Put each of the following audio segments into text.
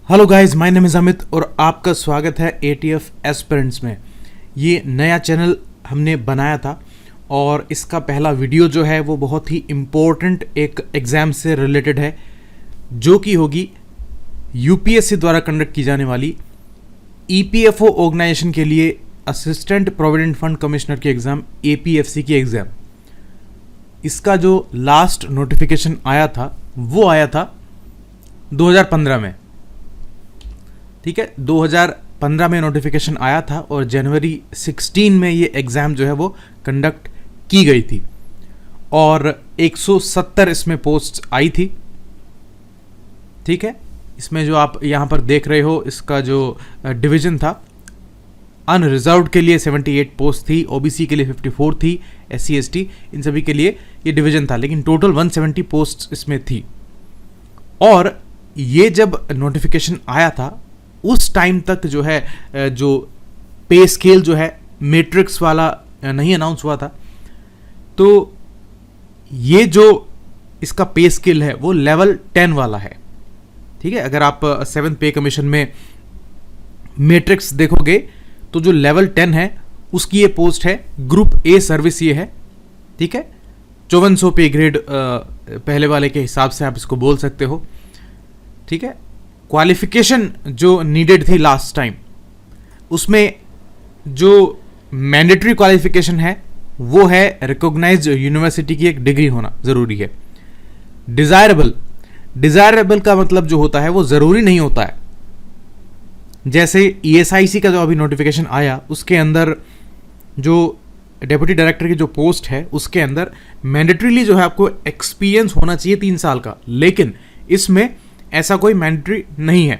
Hello guys, my name is Amit और आपका स्वागत है एटीएफ एस्पिरेंट्स में। ये नया चैनल हमने बनाया था और इसका पहला वीडियो जो है वो बहुत ही इम्पोर्टेंट एक एग्ज़ाम से रिलेटेड है, जो कि होगी यूपीएससी द्वारा कंडक्ट की जाने वाली ईपीएफओ ऑर्गेनाइजेशन के लिए असिस्टेंट प्रोविडेंट फंड कमिश्नर की एग्ज़ाम, एपीएफसी की एग्ज़ाम। इसका जो लास्ट नोटिफिकेशन आया था वो आया था 2015 में। ठीक है, 2015 में नोटिफिकेशन आया था और जनवरी 16 में ये एग्ज़ाम जो है वो कंडक्ट की गई थी और 170 इसमें पोस्ट आई थी। ठीक है, इसमें जो आप यहाँ पर देख रहे हो, इसका जो डिवीज़न था, अनरिजर्व्ड के लिए 78 पोस्ट थी, ओबीसी के लिए 54 थी, एससी एसटी इन सभी के लिए ये डिवीज़न था, लेकिन टोटल 170 पोस्ट इसमें थी। और ये जब नोटिफिकेशन आया था उस टाइम तक जो है जो पे स्केल जो है मैट्रिक्स वाला नहीं अनाउंस हुआ था। तो ये जो इसका पे स्केल है वो लेवल 10 वाला है। ठीक है, अगर आप 7th पे कमीशन में मैट्रिक्स देखोगे तो जो लेवल 10 है उसकी ये पोस्ट है, ग्रुप ए सर्विस ये है। ठीक है, 5400 पे ग्रेड पहले वाले के हिसाब से आप इसको बोल सकते हो। ठीक है, क्वालिफिकेशन जो नीडेड थी लास्ट टाइम, उसमें जो मैंडेटरी क्वालिफिकेशन है वो है रिकॉग्नाइज्ड यूनिवर्सिटी की एक डिग्री होना ज़रूरी है। डिज़ायरेबल का मतलब जो होता है वो ज़रूरी नहीं होता है। जैसे ईएसआईसी का जो अभी नोटिफिकेशन आया उसके अंदर जो डेप्यूटी डायरेक्टर की जो पोस्ट है उसके अंदर मैंडेटरीली जो है आपको एक्सपीरियंस होना चाहिए 3 साल का, लेकिन इसमें ऐसा कोई मैंडेटरी नहीं है।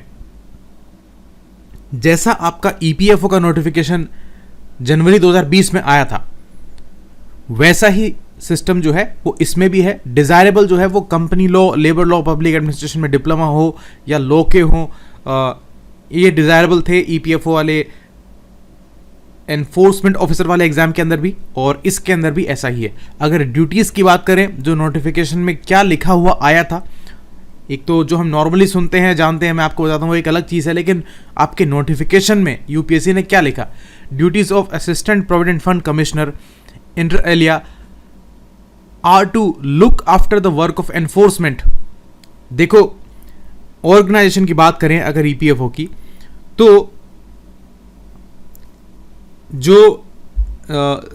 जैसा आपका ईपीएफओ का नोटिफिकेशन जनवरी 2020 में आया था वैसा ही सिस्टम जो है वो इसमें भी है। डिजायरेबल जो है वो company law, labour law, public administration में डिप्लोमा हो या लॉ के हो, ये डिजायरेबल थे ईपीएफओ वाले एनफोर्समेंट ऑफिसर वाले एग्जाम के अंदर भी, और इसके अंदर भी ऐसा ही है। अगर ड्यूटीज की बात करें, जो नोटिफिकेशन में क्या लिखा हुआ आया था, एक तो जो हम नॉर्मली सुनते हैं जानते हैं, मैं आपको बताता हूँ, वो एक अलग चीज़ है, लेकिन आपके नोटिफिकेशन में यूपीएससी ने क्या लिखा, duties of assistant provident fund commissioner inter alia are to look after the work of enforcement. देखो, ऑर्गेनाइजेशन की बात करें अगर ईपीएफओ की, तो जो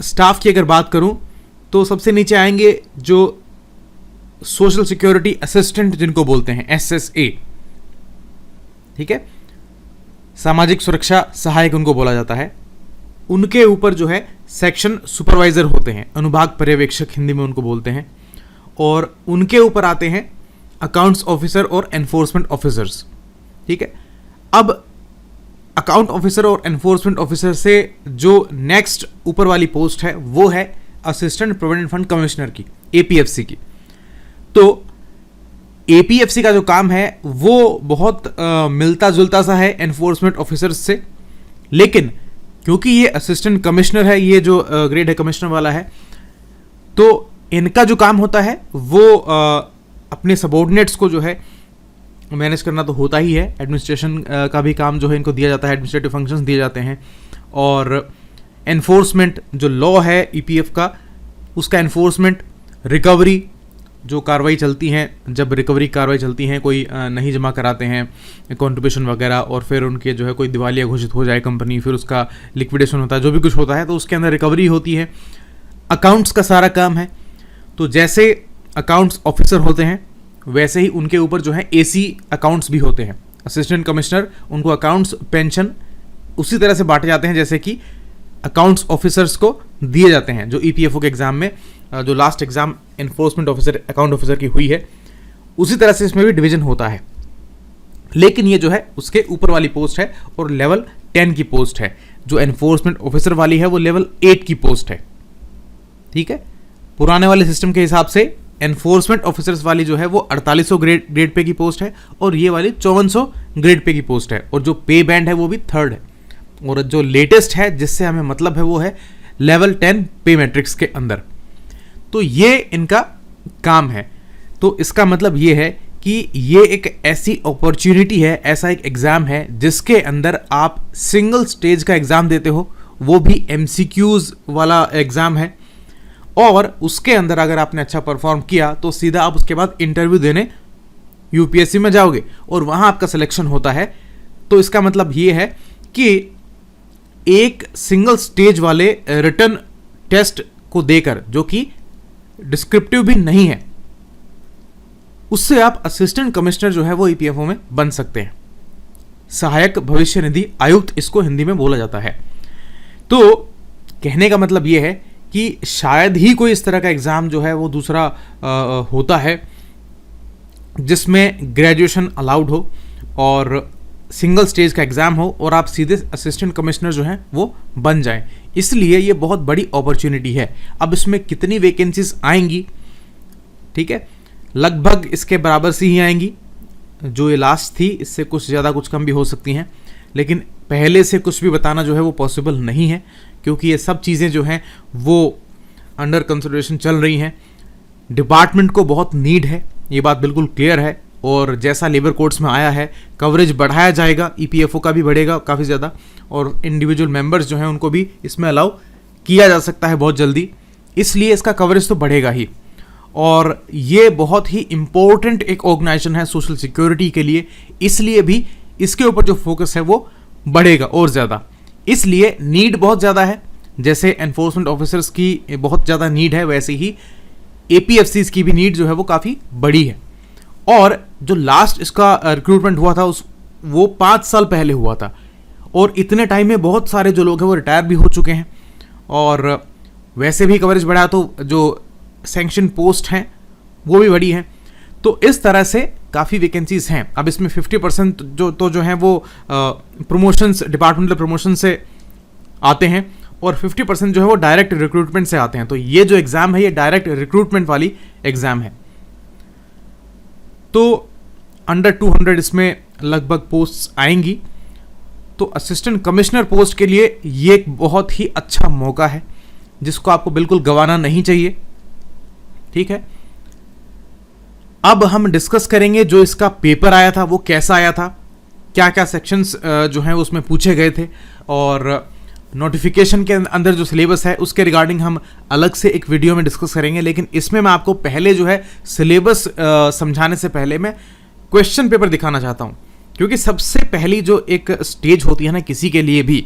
स्टाफ की अगर बात करूं तो सबसे नीचे आएंगे जो सोशल सिक्योरिटी असिस्टेंट जिनको बोलते हैं, एसएसए। ठीक है, सामाजिक सुरक्षा सहायक उनको बोला जाता है। उनके ऊपर जो है सेक्शन सुपरवाइजर होते हैं, अनुभाग पर्यवेक्षक हिंदी में उनको बोलते हैं, और उनके ऊपर आते हैं अकाउंट्स ऑफिसर और एनफोर्समेंट ऑफिसर्स। ठीक है, अब अकाउंट ऑफिसर और एनफोर्समेंट ऑफिसर से जो नेक्स्ट ऊपर वाली पोस्ट है वो है असिस्टेंट प्रोविडेंट फंड कमिश्नर की, एपीएफसी की। तो एपीएफसी का जो काम है वो बहुत मिलता जुलता सा है एनफोर्समेंट ऑफिसर्स से, लेकिन क्योंकि ये असिस्टेंट कमिश्नर है, ये जो ग्रेड है कमिश्नर वाला है, तो इनका जो काम होता है वो अपने सबॉर्डिनेट्स को जो है मैनेज करना तो होता ही है। एडमिनिस्ट्रेशन का भी काम जो है इनको दिया जाता है, एडमिनिस्ट्रेटिव फंक्शंस दिए जाते हैं, और एनफोर्समेंट जो लॉ है ईपीएफ का, उसका एनफोर्समेंट, रिकवरी जो कार्रवाई चलती हैं, जब रिकवरी कार्रवाई चलती हैं, कोई नहीं जमा कराते हैं कॉन्ट्रीब्यूशन वगैरह, और फिर उनके जो है कोई दिवालिया घोषित हो जाए कंपनी, फिर उसका लिक्विडेशन होता है, जो भी कुछ होता है तो उसके अंदर रिकवरी होती है। अकाउंट्स का सारा काम है। तो जैसे अकाउंट्स ऑफिसर होते हैं वैसे ही उनके ऊपर जो है एसी अकाउंट्स भी होते हैं, असिस्टेंट कमिश्नर, उनको अकाउंट्स पेंशन उसी तरह से बांटे जाते हैं जैसे कि अकाउंट्स ऑफिसर्स को दिए जाते हैं। जो ईपीएफओ के एग्जाम में जो last exam enforcement officer, account officer की हुई है, उसी तरह से इसमें भी डिवीजन होता है, लेकिन ये जो है उसके ऊपर वाली पोस्ट है और लेवल 10 की पोस्ट है। जो एनफोर्समेंट ऑफिसर वाली है वो लेवल 8 की पोस्ट है। ठीक है, पुराने वाले सिस्टम के हिसाब से एनफोर्समेंट ऑफिसर्स वाली जो है वो 4800 ग्रेड पे की पोस्ट है और ये वाली 5400 ग्रेड पे की पोस्ट है, और जो पे बैंड है वो भी 3rd है, और जो लेटेस्ट है जिससे हमें मतलब है वो है लेवल 10 पे मैट्रिक्स के अंदर। तो ये इनका काम है। तो इसका मतलब ये है कि ये एक ऐसी अपॉर्चुनिटी है, ऐसा एक एग्ज़ाम है जिसके अंदर आप सिंगल स्टेज का एग्ज़ाम देते हो, वो भी एमसीक्यूज़ वाला एग्ज़ाम है, और उसके अंदर अगर आपने अच्छा परफॉर्म किया तो सीधा आप उसके बाद इंटरव्यू देने यूपीएससी में जाओगे और वहाँ आपका सिलेक्शन होता है। तो इसका मतलब ये है कि एक सिंगल स्टेज वाले रिटन टेस्ट को देकर, जो कि डिस्क्रिप्टिव भी नहीं है, उससे आप असिस्टेंट कमिश्नर जो है वो ईपीएफओ में बन सकते हैं। सहायक भविष्य निधि आयुक्त इसको हिंदी में बोला जाता है। तो कहने का मतलब ये है कि शायद ही कोई इस तरह का एग्ज़ाम जो है वो दूसरा होता है जिसमें ग्रेजुएशन अलाउड हो और सिंगल स्टेज का एग्ज़ाम हो और आप सीधे असिस्टेंट कमिश्नर जो हैं वो बन जाएं। इसलिए ये बहुत बड़ी अपॉर्चुनिटी है। अब इसमें कितनी वैकेंसीज आएंगी, ठीक है, लगभग इसके बराबर सी ही आएंगी जो ये लास्ट थी, इससे कुछ ज़्यादा कुछ कम भी हो सकती हैं, लेकिन पहले से कुछ भी बताना जो है वो पॉसिबल नहीं है, क्योंकि ये सब चीज़ें जो हैं वो अंडर कंसिडरेशन चल रही हैं। डिपार्टमेंट को बहुत नीड है, ये बात बिल्कुल क्लियर है, और जैसा लेबर कोड्स में आया है कवरेज बढ़ाया जाएगा, ईपीएफओ का भी बढ़ेगा काफ़ी ज़्यादा, और इंडिविजुअल मेंबर्स जो हैं उनको भी इसमें अलाउ किया जा सकता है बहुत जल्दी, इसलिए इसका कवरेज तो बढ़ेगा ही। और ये बहुत ही इम्पोर्टेंट एक ऑर्गेनाइजेशन है सोशल सिक्योरिटी के लिए, इसलिए भी इसके ऊपर जो फोकस है वो बढ़ेगा और ज़्यादा, इसलिए नीड बहुत ज़्यादा है। जैसे एनफोर्समेंट ऑफिसर्स की बहुत ज़्यादा नीड है, वैसे ही एपीएफसीज की भी नीड जो है वो काफ़ी बड़ी है। और जो लास्ट इसका रिक्रूटमेंट हुआ था वो 5 साल पहले हुआ था, और इतने टाइम में बहुत सारे जो लोग हैं वो रिटायर भी हो चुके हैं, और वैसे भी कवरेज बढ़ा तो जो सैंक्शन पोस्ट हैं वो भी बड़ी हैं। तो इस तरह से काफ़ी वैकेंसीज हैं। अब इसमें 50% जो हैं वो प्रमोशंस, डिपार्टमेंटल प्रमोशन से आते हैं, और 50% जो है वो डायरेक्ट रिक्रूटमेंट से आते हैं। तो ये जो एग्ज़ाम है ये डायरेक्ट रिक्रूटमेंट वाली एग्ज़ाम है। तो अंडर 200 इसमें लगभग पोस्ट्स आएंगी। तो असिस्टेंट कमिश्नर पोस्ट के लिए ये एक बहुत ही अच्छा मौका है जिसको आपको बिल्कुल गंवाना नहीं चाहिए, ठीक है। अब हम डिस्कस करेंगे जो इसका पेपर आया था वो कैसा आया था, क्या क्या सेक्शंस जो हैं उसमें पूछे गए थे, और नोटिफिकेशन के अंदर जो सिलेबस है उसके रिगार्डिंग हम अलग से एक वीडियो में डिस्कस करेंगे। लेकिन इसमें मैं आपको पहले जो है सिलेबस समझाने से पहले मैं क्वेश्चन पेपर दिखाना चाहता हूं, क्योंकि सबसे पहली जो एक स्टेज होती है ना किसी के लिए भी,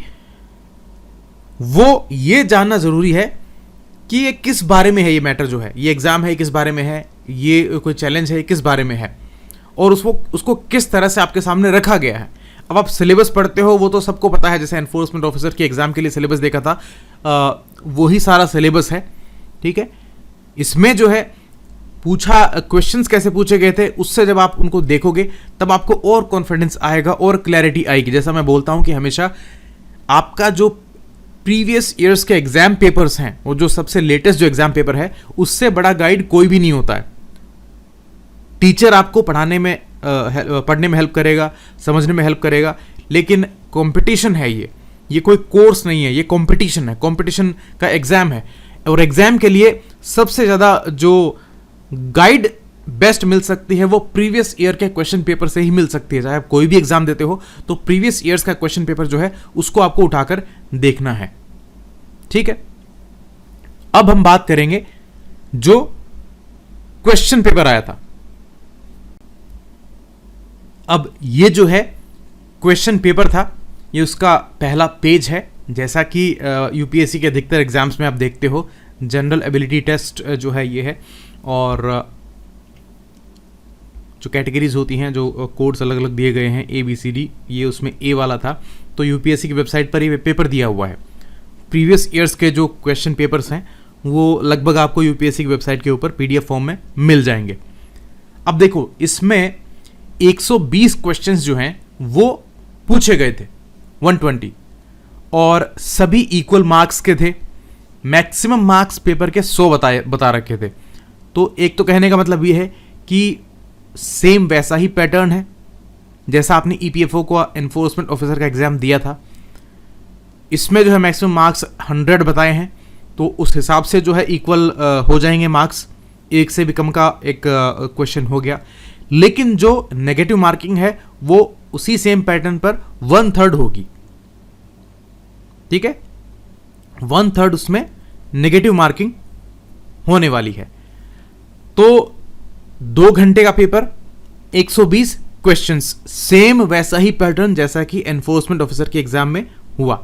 वो ये जानना ज़रूरी है कि ये किस बारे में है, ये मैटर जो है, ये एग्ज़ाम है किस बारे में है, ये कोई चैलेंज है किस बारे में है, और उसको किस तरह से आपके सामने रखा गया है। अब आप सिलेबस पढ़ते हो वो तो सबको पता है, जैसे एनफोर्समेंट ऑफिसर के एग्ज़ाम के लिए सिलेबस देखा था, वही सारा सिलेबस है, ठीक है। इसमें जो है पूछा क्वेश्चंस कैसे पूछे गए थे, उससे जब आप उनको देखोगे तब आपको और कॉन्फिडेंस आएगा और क्लैरिटी आएगी। जैसा मैं बोलता हूं कि हमेशा आपका जो प्रीवियस ईयर्स के एग्जाम पेपर्स हैं, वो जो सबसे लेटेस्ट जो एग्जाम पेपर है, उससे बड़ा गाइड कोई भी नहीं होता है। टीचर आपको पढ़ने में हेल्प करेगा, समझने में हेल्प करेगा, लेकिन कंपटीशन है, ये कोई कोर्स नहीं है, ये कंपटीशन है, कंपटीशन का एग्जाम है। और एग्जाम के लिए सबसे ज़्यादा जो गाइड बेस्ट मिल सकती है वो प्रीवियस ईयर के क्वेश्चन पेपर से ही मिल सकती है। चाहे आप कोई भी एग्जाम देते हो तो प्रीवियस ईयर्स का क्वेश्चन पेपर जो है उसको आपको उठाकर देखना है, ठीक है। अब हम बात करेंगे जो क्वेश्चन पेपर आया था। अब ये जो है क्वेश्चन पेपर था, ये उसका पहला पेज है। जैसा कि यूपीएससी के अधिकतर एग्जाम्स में आप देखते हो, जनरल एबिलिटी टेस्ट जो है ये है, और जो कैटेगरीज होती हैं, जो कोड्स अलग अलग दिए गए हैं ABCD, ये उसमें A वाला था। तो यूपीएससी की वेबसाइट पर ये पेपर दिया हुआ है। प्रीवियस ईयर्स के जो क्वेश्चन पेपर्स हैं वो लगभग आपको यूपीएससी की वेबसाइट के ऊपर PDF फॉर्म में मिल जाएंगे। अब देखो, इसमें 120 क्वेश्चंस जो हैं वो पूछे गए थे, 120, और सभी इक्वल मार्क्स के थे। मैक्सिमम मार्क्स पेपर के 100 बता रखे थे। तो एक तो कहने का मतलब ये है कि सेम वैसा ही पैटर्न है जैसा आपने EPFO को एनफोर्समेंट ऑफिसर का एग्जाम दिया था। इसमें जो है मैक्सिमम मार्क्स 100 बताए हैं, तो उस हिसाब से जो है इक्वल हो जाएंगे मार्क्स, एक से भी कम का एक क्वेश्चन हो गया। लेकिन जो नेगेटिव मार्किंग है वो उसी सेम पैटर्न पर 1/3 होगी। ठीक है, 1/3 उसमें नेगेटिव मार्किंग होने वाली है। तो 2 घंटे का पेपर, 120 क्वेश्चंस, सेम वैसा ही पैटर्न जैसा कि एनफोर्समेंट ऑफिसर के एग्जाम में हुआ।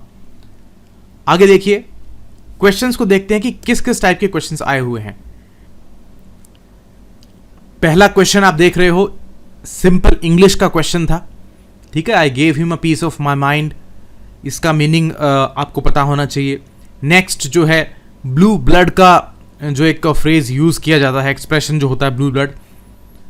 आगे देखिए, क्वेश्चंस को देखते हैं कि किस किस टाइप के क्वेश्चंस आए हुए हैं। पहला क्वेश्चन आप देख रहे हो, सिंपल इंग्लिश का क्वेश्चन था। ठीक है, I gave him a piece of my mind, इसका मीनिंग आपको पता होना चाहिए। नेक्स्ट जो है, ब्लू ब्लड का जो एक फ्रेज यूज किया जाता है, एक्सप्रेशन जो होता है ब्लू ब्लड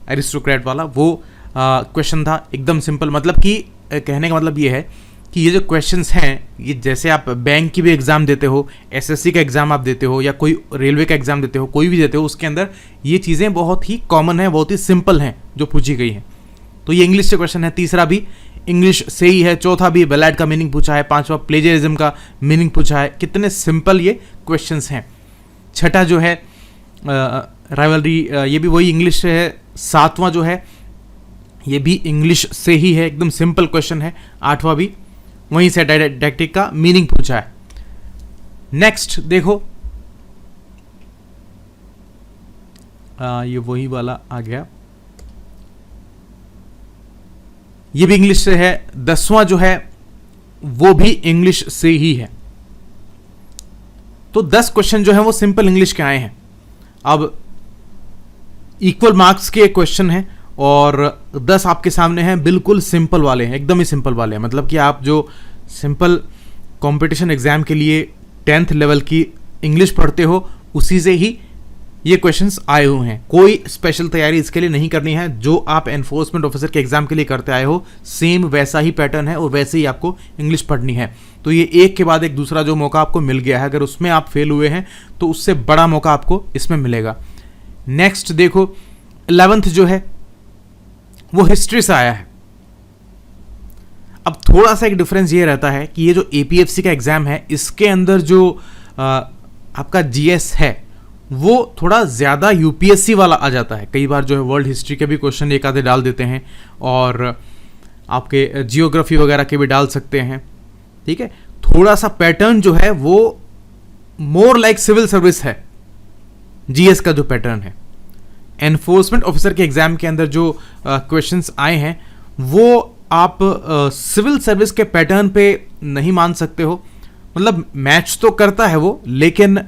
एरिस्टोक्रेट वाला, वो क्वेश्चन था। एकदम सिंपल, मतलब कि कहने का मतलब ये है कि ये जो क्वेश्चंस हैं, ये जैसे आप बैंक की भी एग्जाम देते हो, एसएससी का एग्जाम आप देते हो, या कोई रेलवे का एग्जाम देते हो, कोई भी देते हो, उसके अंदर ये चीज़ें बहुत ही कॉमन है, बहुत ही सिंपल हैं जो पूछी गई हैं। तो ये इंग्लिश से क्वेश्चन है। तीसरा भी इंग्लिश से ही है। चौथा भी बैलेड का मीनिंग पूछा है। पांचवा प्लेजरिज्म का मीनिंग पूछा है। कितने सिंपल ये क्वेश्चंस हैं। छठा जो है राइवलरी, ये भी वही इंग्लिश से है। सातवां जो है ये भी इंग्लिश से ही है, एकदम सिंपल क्वेश्चन है। आठवां भी वहीं से डायडैक्टिक का मीनिंग पूछा है। नेक्स्ट देखो, ये वही वाला आ गया, ये भी इंग्लिश से है। 10वां जो है वो भी इंग्लिश से ही है। तो 10 क्वेश्चन जो है वो सिंपल इंग्लिश के आए हैं। अब इक्वल मार्क्स के क्वेश्चन हैं और 10 आपके सामने हैं, बिल्कुल सिंपल वाले हैं, एकदम ही सिंपल वाले हैं। मतलब कि आप जो सिंपल कंपटीशन एग्जाम के लिए 10th लेवल की इंग्लिश पढ़ते हो, उसी से ही ये क्वेश्चंस आए हुए हैं। कोई स्पेशल तैयारी इसके लिए नहीं करनी है। जो आप एनफोर्समेंट ऑफिसर के एग्जाम के लिए करते आए हो, सेम वैसा ही पैटर्न है और वैसे ही आपको इंग्लिश पढ़नी है। तो ये एक के बाद एक दूसरा जो मौका आपको मिल गया है, अगर उसमें आप फेल हुए हैं तो उससे बड़ा मौका आपको इसमें मिलेगा। नेक्स्ट देखो, 11th जो है वो हिस्ट्री से आया है। अब थोड़ा सा एक डिफरेंस ये रहता है कि ये जो एपीएफसी का एग्जाम है, इसके अंदर जो आपका जीएस है वो थोड़ा ज़्यादा यूपीएससी वाला आ जाता है। कई बार जो है वर्ल्ड हिस्ट्री के भी क्वेश्चन एक आधे डाल देते हैं और आपके जियोग्राफी वगैरह के भी डाल सकते हैं। ठीक है, थोड़ा सा पैटर्न जो है वो मोर लाइक सिविल सर्विस है, जीएस का जो पैटर्न है। एनफोर्समेंट ऑफिसर के एग्जाम के अंदर जो क्वेश्चंस आए हैं वो आप सिविल सर्विस के पैटर्न पे नहीं मान सकते हो। मतलब मैच तो करता है वो, लेकिन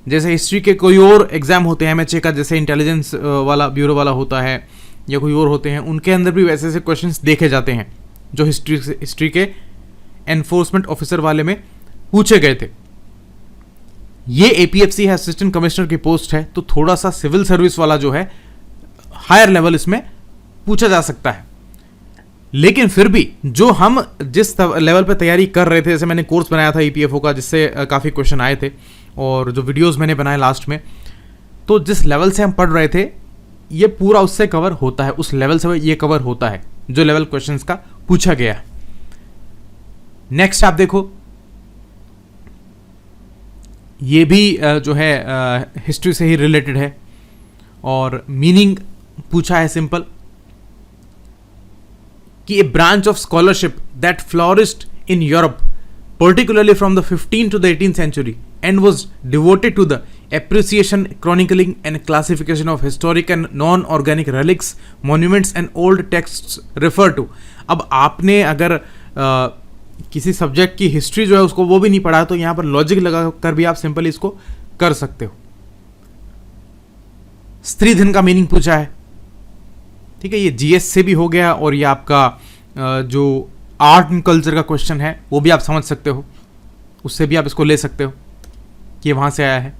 जैसे हिस्ट्री के कोई और एग्जाम होते हैं एमएचए का, जैसे इंटेलिजेंस वाला ब्यूरो वाला होता है या कोई और होते हैं, उनके अंदर भी वैसे ऐसे क्वेश्चंस देखे जाते हैं जो हिस्ट्री के एनफोर्समेंट ऑफिसर वाले में पूछे गए थे। ये एपीएफसी है, असिस्टेंट कमिश्नर की पोस्ट है, तो थोड़ा सा सिविल सर्विस वाला जो है हायर लेवल इसमें पूछा जा सकता है। लेकिन फिर भी जो हम जिस लेवल पे तैयारी कर रहे थे, जैसे मैंने कोर्स बनाया था ईपीएफओ का जिससे काफ़ी क्वेश्चन आए थे, और जो वीडियोस मैंने बनाए लास्ट में, तो जिस लेवल से हम पढ़ रहे थे ये पूरा उससे कवर होता है, उस लेवल से ये कवर होता है जो लेवल क्वेश्चंस का पूछा गया। नेक्स्ट आप देखो, ये भी जो है हिस्ट्री से ही रिलेटेड है और मीनिंग पूछा है सिंपल कि a branch of scholarship that flourished in Europe particularly from the 15th to the 18th century and was devoted to the appreciation, chronicling and classification of historic and non-organic relics, monuments and old texts refer to। अब आपने अगर किसी subject की history जो है उसको वो भी नहीं पढ़ा, तो यहाँ पर लॉजिक लगा कर भी आप सिंपली इसको कर सकते हो। स्त्री धन का मीनिंग पूछा है। ठीक है, ये जीएस से भी हो गया, और ये आपका जो आर्ट एंड कल्चर का क्वेश्चन है वो भी आप समझ सकते हो, उससे भी आप इसको ले सकते हो कि ये वहां से आया है।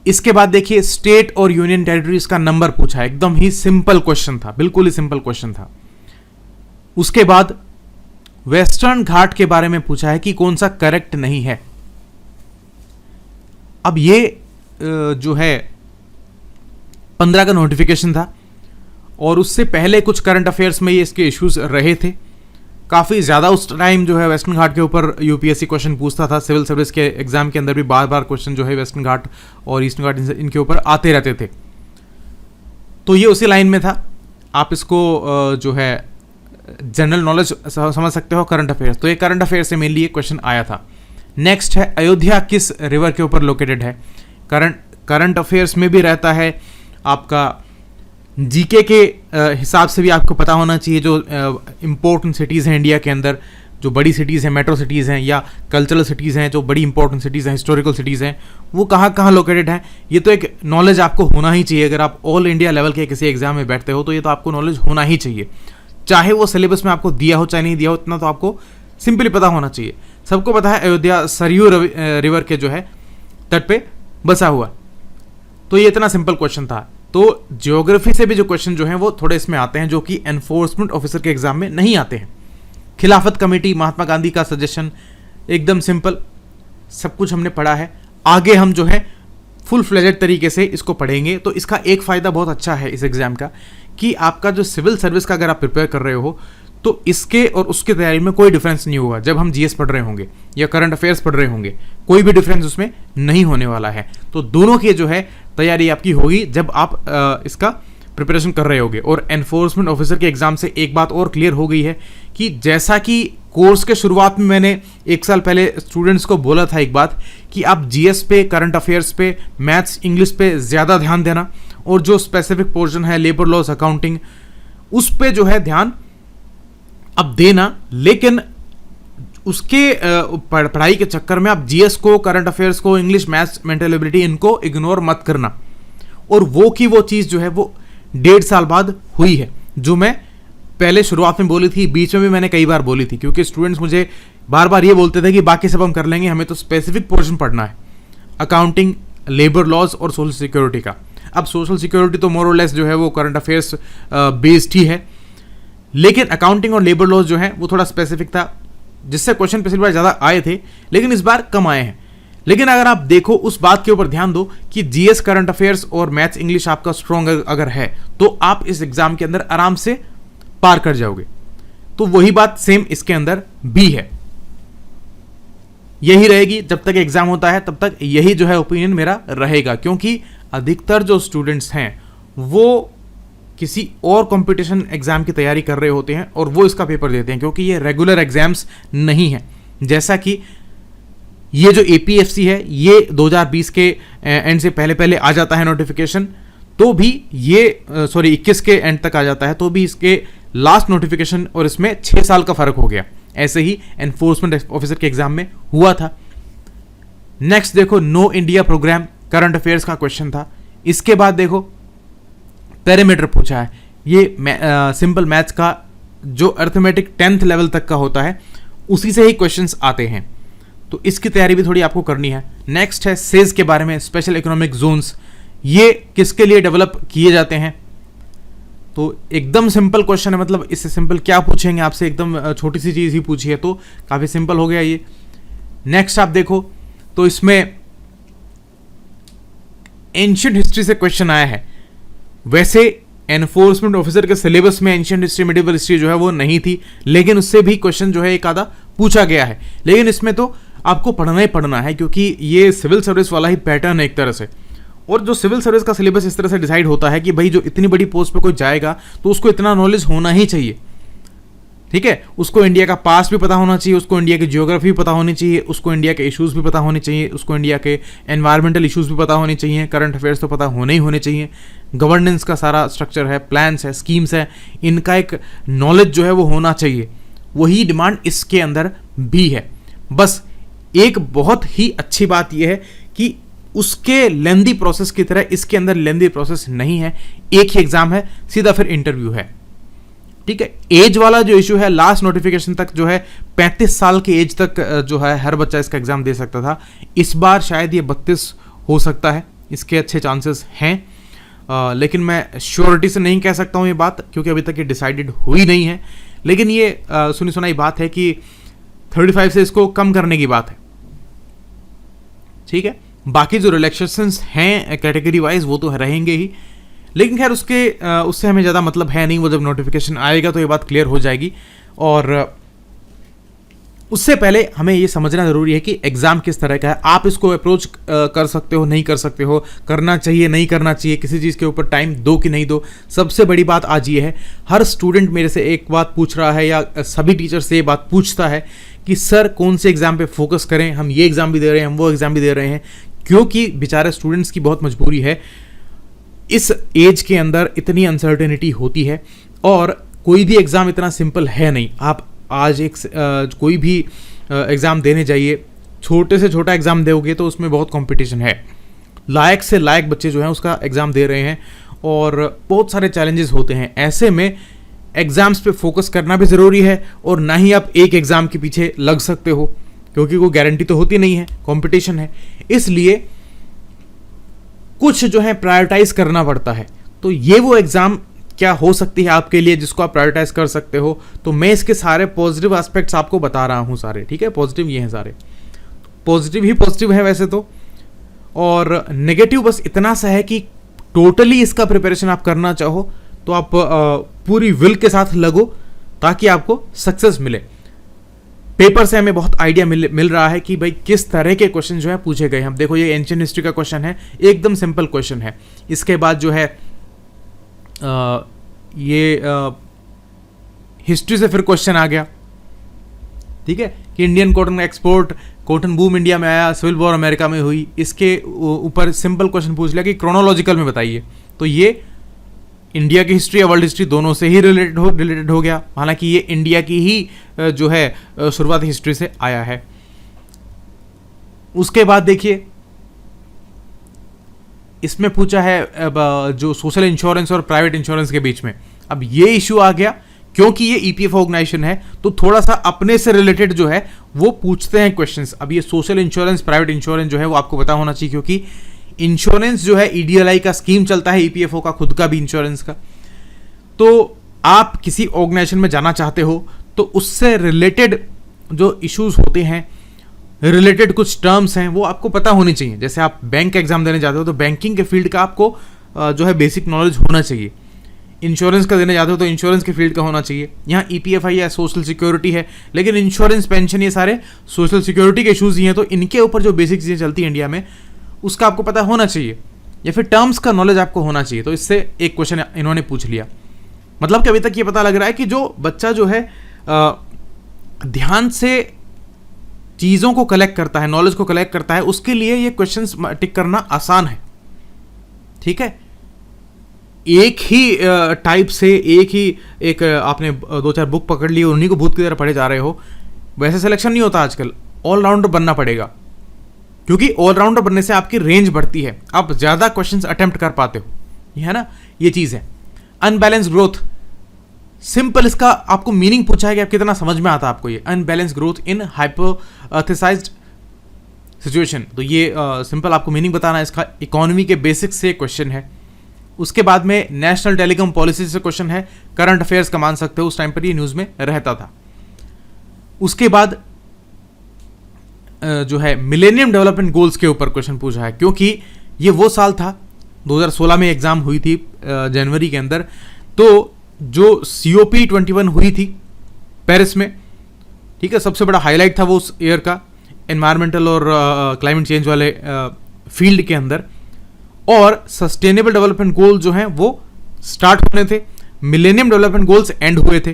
इसके बाद देखिए, स्टेट और यूनियन टेरिटरीज का नंबर पूछा है। एकदम ही सिंपल क्वेश्चन था, बिल्कुल ही सिंपल क्वेश्चन था। उसके बाद वेस्टर्न घाट के बारे में पूछा है कि कौन सा करेक्ट नहीं है। अब ये जो है 15 का नोटिफिकेशन था और उससे पहले कुछ करंट अफेयर्स में ये इसके इश्यूज रहे थे काफ़ी ज़्यादा। उस टाइम जो है वेस्टर्न घाट के ऊपर यूपीएससी क्वेश्चन पूछता था। सिविल सर्विस के एग्जाम के अंदर भी बार बार क्वेश्चन जो है वेस्टर्न घाट और ईस्टर्न घाट इनके ऊपर आते रहते थे। तो ये उसी लाइन में था, आप इसको जो है जनरल नॉलेज समझ सकते हो, करंट अफेयर्स। तो ये करंट अफेयर्स से मेनली ये क्वेश्चन आया था। नेक्स्ट है अयोध्या किस रिवर के ऊपर लोकेटेड है। करंट अफेयर्स में भी रहता है, आपका जीके के हिसाब से भी आपको पता होना चाहिए जो इम्पोर्टेंट सिटीज़ हैं इंडिया के अंदर, जो बड़ी सिटीज़ हैं, मेट्रो सिटीज़ हैं या कल्चरल सिटीज़ हैं, जो बड़ी इंपॉर्टेंट सिटीज़ हैं, हिस्टोरिकल सिटीज़ हैं, वो कहाँ कहाँ लोकेटेड हैं। ये तो एक नॉलेज आपको होना ही चाहिए। अगर आप ऑल इंडिया लेवल के किसी एग्जाम में बैठते हो तो ये तो आपको नॉलेज होना ही चाहिए, चाहे वो सिलेबस में आपको दिया हो चाहे नहीं दिया हो, इतना तो आपको सिंपली पता होना चाहिए। सबको पता है अयोध्या सरयू रिवर के जो है तट पे बसा हुआ। तो ये इतना सिंपल क्वेश्चन था। तो ज्योग्राफी से भी जो क्वेश्चन जो हैं वो थोड़े इसमें आते हैं, जो कि एनफोर्समेंट ऑफिसर के एग्जाम में नहीं आते हैं। खिलाफत कमेटी, महात्मा गांधी का सजेशन, एकदम सिंपल, सब कुछ हमने पढ़ा है। आगे हम जो है फुल फ्लेजेड तरीके से इसको पढ़ेंगे। तो इसका एक फ़ायदा बहुत अच्छा है इस एग्ज़ाम का, कि आपका जो सिविल सर्विस का अगर आप प्रिपेयर कर रहे हो तो इसके और उसके तैयारी में कोई डिफरेंस नहीं होगा। जब हम जीएस पढ़ रहे होंगे या करंट अफेयर्स पढ़ रहे होंगे, कोई भी डिफरेंस उसमें नहीं होने वाला है। तो दोनों की जो है तैयारी आपकी होगी जब आप इसका प्रिपरेशन कर रहे होगे। और एनफोर्समेंट ऑफिसर के एग्जाम से एक बात और क्लियर हो गई है कि जैसा कि कोर्स के शुरुआत में मैंने 1 साल पहले स्टूडेंट्स को बोला था एक बात, कि आप जीएस पे, करंट अफेयर्स पे, मैथ्स, इंग्लिश पे ज़्यादा ध्यान देना, और जो स्पेसिफिक पोर्शन है लेबर लॉस, अकाउंटिंग, उस पे जो है ध्यान अब देना। लेकिन उसके पढ़ाई के चक्कर में आप जीएस को, करंट अफेयर्स को, इंग्लिश, मैथ्स, मेंटल एबिलिटी, इनको इग्नोर मत करना। और वो की वो चीज़ जो है वो 1.5 साल बाद हुई है, जो मैं पहले शुरुआत में बोली थी, बीच में भी मैंने कई बार बोली थी, क्योंकि स्टूडेंट्स मुझे बार बार ये बोलते थे कि बाकी सब हम कर लेंगे, हमें तो स्पेसिफिक पोर्शन पढ़ना है, अकाउंटिंग, लेबर लॉज और सोशल सिक्योरिटी का। अब सोशल सिक्योरिटी तो मोर और लेस जो है वो करंट अफेयर्स बेस्ड ही है, लेकिन अकाउंटिंग और लेबर लॉज जो है वो थोड़ा स्पेसिफिक था, जिससे क्वेश्चन पिछली बार ज़्यादा आए थे लेकिन इस बार कम आए हैं। लेकिन अगर आप देखो, उस बात के ऊपर ध्यान दो कि जीएस, करंट अफेयर्स और मैथ्स, इंग्लिश आपका स्ट्रॉन्ग अगर है तो आप इस एग्जाम के अंदर आराम से पार कर जाओगे। तो वही बात सेम इसके अंदर भी है, यही रहेगी जब तक एग्जाम होता है, तब तक यही जो है ओपिनियन मेरा रहेगा। क्योंकि अधिकतर जो स्टूडेंट्स हैं वो किसी और कंपटीशन एग्जाम की तैयारी कर रहे होते हैं और वो इसका पेपर देते हैं, क्योंकि ये रेगुलर एग्जाम्स नहीं है। जैसा कि ये जो एपीएफसी है ये 2020 के एंड से पहले पहले आ जाता है नोटिफिकेशन, तो भी ये 21 के एंड तक आ जाता है, तो भी इसके लास्ट नोटिफिकेशन और इसमें 6 साल का फर्क हो गया। ऐसे ही एनफोर्समेंट ऑफिसर के एग्जाम में हुआ था। नेक्स्ट देखो, know India programme, current affairs का क्वेश्चन था। इसके बाद देखो पैरामीटर पूछा है, ये सिंपल मैथ्स का जो अर्थमेटिक 10th लेवल तक का होता है उसी से ही क्वेश्चंस आते हैं, तो इसकी तैयारी भी थोड़ी आपको करनी है। नेक्स्ट है सेज के बारे में, स्पेशल इकोनॉमिक जोन्स, ये किसके लिए डेवलप किए जाते हैं। तो एकदम सिंपल क्वेश्चन है, मतलब इससे सिंपल क्या पूछेंगे आपसे, एकदम छोटी सी चीज़ ही पूछी है, तो काफ़ी सिंपल हो गया ये। नेक्स्ट आप देखो तो इसमें एंशिएंट हिस्ट्री से क्वेश्चन आया है। वैसे एनफोर्समेंट ऑफिसर के सिलेबस में एंशिएंट हिस्ट्री, मिडिवल हिस्ट्री जो है वो नहीं थी, लेकिन उससे भी क्वेश्चन जो है एक आधा पूछा गया है। लेकिन इसमें तो आपको पढ़ना ही पढ़ना है, क्योंकि ये सिविल सर्विस वाला ही पैटर्न है एक तरह से। और जो सिविल सर्विस का सिलेबस इस तरह से डिसाइड होता है कि भाई जो इतनी बड़ी पोस्ट पे कोई जाएगा तो उसको इतना नॉलेज होना ही चाहिए, ठीक है। उसको इंडिया का पास्ट भी पता होना चाहिए, उसको इंडिया की जियोग्राफी भी पता होनी चाहिए, उसको इंडिया के इश्यूज भी पता होने चाहिए, उसको इंडिया के एनवायरमेंटल इश्यूज भी पता होने चाहिए, करंट अफेयर्स तो पता होने ही होने चाहिए, गवर्नेंस का सारा स्ट्रक्चर है, प्लान्स है, स्कीम्स है, इनका एक नॉलेज जो है वो होना चाहिए। वही डिमांड इसके अंदर भी है। बस एक बहुत ही अच्छी बात यह है कि उसके लेंदी प्रोसेस की तरह इसके अंदर लेंदी प्रोसेस नहीं है, एक ही एग्जाम है, सीधा फिर इंटरव्यू है, ठीक है। एज वाला जो इशू है, लास्ट नोटिफिकेशन तक जो है 35 साल की एज तक जो है हर बच्चा इसका एग्जाम दे सकता था। इस बार शायद ये 32 हो सकता है, इसके अच्छे चांसेस हैं, लेकिन मैं श्योरिटी से नहीं कह सकता हूं ये बात, क्योंकि अभी तक ये डिसाइडेड हुई नहीं है। लेकिन ये सुनी सुनाई बात है कि 35 से इसको कम करने की बात है, ठीक है। बाकी जो रिलैक्सेशंस हैं कैटेगरी वाइज वो तो रहेंगे ही, लेकिन खैर उससे हमें ज़्यादा मतलब है नहीं, वो जब नोटिफिकेशन आएगा तो ये बात क्लियर हो जाएगी। और उससे पहले हमें ये समझना जरूरी है कि एग्जाम किस तरह का है। आप इसको अप्रोच कर सकते हो, नहीं कर सकते हो, करना चाहिए नहीं करना चाहिए, किसी चीज़ के ऊपर टाइम दो कि नहीं दो। सबसे बड़ी बात आज ये है, हर स्टूडेंट मेरे से एक बात पूछ रहा है या सभी टीचर से ये बात पूछता है कि सर कौन से एग्जाम पे फोकस करें, हम ये एग्जाम भी दे रहे हैं, हम वो एग्जाम भी दे रहे हैं, क्योंकि बेचारे स्टूडेंट्स की बहुत मजबूरी है। इस एज के अंदर इतनी अनसर्टेनिटी होती है और कोई भी एग्जाम इतना सिंपल है नहीं। आप आज कोई भी एग्ज़ाम देने जाइए, छोटे से छोटा एग्ज़ाम दोगे तो उसमें बहुत कंपटीशन है। लायक से लायक बच्चे जो हैं उसका एग्ज़ाम दे रहे हैं और बहुत सारे चैलेंजेस होते हैं। ऐसे में एग्ज़ाम्स पे फोकस करना भी ज़रूरी है और ना ही आप एक एग्ज़ाम के पीछे लग सकते हो, क्योंकि कोई गारंटी तो होती नहीं है, कंपटीशन है। इसलिए कुछ जो है प्रायोरिटाइज करना पड़ता है। तो ये वो एग्ज़ाम क्या हो सकती है आपके लिए जिसको आप प्रायोरिटाइज कर सकते हो। तो मैं इसके सारे पॉजिटिव एस्पेक्ट्स आपको बता रहा हूं सारे, ठीक है। पॉजिटिव ये हैं सारे, पॉजिटिव ही पॉजिटिव है वैसे तो, और नेगेटिव बस इतना सा है कि टोटली इसका प्रिपरेशन आप करना चाहो तो आप पूरी विल के साथ लगो ताकि आपको सक्सेस मिले। पेपर से हमें बहुत आइडिया मिल रहा है कि भाई किस तरह के क्वेश्चन जो है पूछे गए। हम देखो ये एंशिएंट हिस्ट्री का क्वेश्चन है, एकदम सिंपल क्वेश्चन है। इसके बाद जो है हिस्ट्री से फिर क्वेश्चन आ गया, ठीक है, कि Indian cotton export, cotton boom India में आया, सिविल वॉर अमेरिका में हुई। इसके ऊपर सिंपल क्वेश्चन पूछ लिया कि क्रोनोलॉजिकल में बताइए। तो ये इंडिया की हिस्ट्री या वर्ल्ड हिस्ट्री दोनों से ही रिलेटेड हो गया, हालांकि ये इंडिया की ही जो है शुरुआती हिस्ट्री से आया है। उसके बाद देखिए इसमें पूछा है जो सोशल इंश्योरेंस और प्राइवेट इंश्योरेंस के बीच में। अब ये इश्यू आ गया क्योंकि ये ईपीएफ ऑर्गेनाइजेशन है, तो थोड़ा सा अपने से रिलेटेड जो है वो पूछते हैं क्वेश्चंस। अब ये सोशल इंश्योरेंस प्राइवेट इंश्योरेंस जो है वो आपको पता होना चाहिए, क्योंकि इंश्योरेंस जो है ईडीएलआई का स्कीम चलता है, ईपीएफओ का खुद का भी इंश्योरेंस का। तो आप किसी ऑर्गेनाइजेशन में जाना चाहते हो तो उससे रिलेटेड जो इश्यूज होते हैं, रिलेटेड कुछ टर्म्स हैं, वो आपको पता होनी चाहिए। जैसे आप बैंक एग्जाम देने जाते हो तो बैंकिंग के फील्ड का आपको जो है बेसिक नॉलेज होना चाहिए। इंश्योरेंस का देने जाते हो तो इंश्योरेंस के फील्ड का होना चाहिए। यहाँ ईपीएफआई या सोशल सिक्योरिटी है, लेकिन इंश्योरेंस, पेंशन, ये सारे सोशल सिक्योरिटी के इशूज़ ही हैं। तो इनके ऊपर जो बेसिक चीज़ें चलती हैं इंडिया में, उसका आपको पता होना चाहिए, या फिर टर्म्स का नॉलेज आपको होना चाहिए। तो इससे एक क्वेश्चन इन्होंने पूछ लिया। मतलब कि अभी तक ये पता लग रहा है कि जो बच्चा जो है ध्यान से चीज़ों को कलेक्ट करता है, नॉलेज को कलेक्ट करता है, उसके लिए ये क्वेश्चंस टिक करना आसान है, ठीक है। एक ही टाइप से एक आपने 2-4 बुक पकड़ ली और उन्हीं को भूत की तरह पढ़े जा रहे हो, वैसे सिलेक्शन नहीं होता आजकल। ऑलराउंडर बनना पड़ेगा, क्योंकि ऑलराउंडर बनने से आपकी रेंज बढ़ती है, आप ज़्यादा क्वेश्चंस अटेम्प्ट कर पाते हो, ये है ना, ये चीज़ है। अनबैलेंस ग्रोथ, सिंपल इसका आपको मीनिंग पूछा है कि आप कितना समझ में आता है आपको ये अनबैलेंस ग्रोथ इन हाइपोथेसाइज्ड सिचुएशन। तो ये सिंपल आपको मीनिंग बताना है इसका। इकोनॉमी के बेसिक्स से क्वेश्चन है। उसके बाद में नेशनल टेलीकॉम पॉलिसी से क्वेश्चन है, करंट अफेयर्स का मान सकते हो, उस टाइम पर ये न्यूज़ में रहता था। उसके बाद जो है मिलेनियम डेवलपमेंट गोल्स के ऊपर क्वेश्चन पूछा है, क्योंकि ये वो साल था 2016 में एग्जाम हुई थी जनवरी के अंदर। तो जो COP21 हुई थी पेरिस में, ठीक है, सबसे बड़ा हाईलाइट था वो उस ईयर का एनवायरमेंटल और क्लाइमेट चेंज वाले फील्ड के अंदर। और सस्टेनेबल डेवलपमेंट गोल जो हैं वो स्टार्ट होने थे, मिलेनियम डेवलपमेंट गोल्स एंड हुए थे।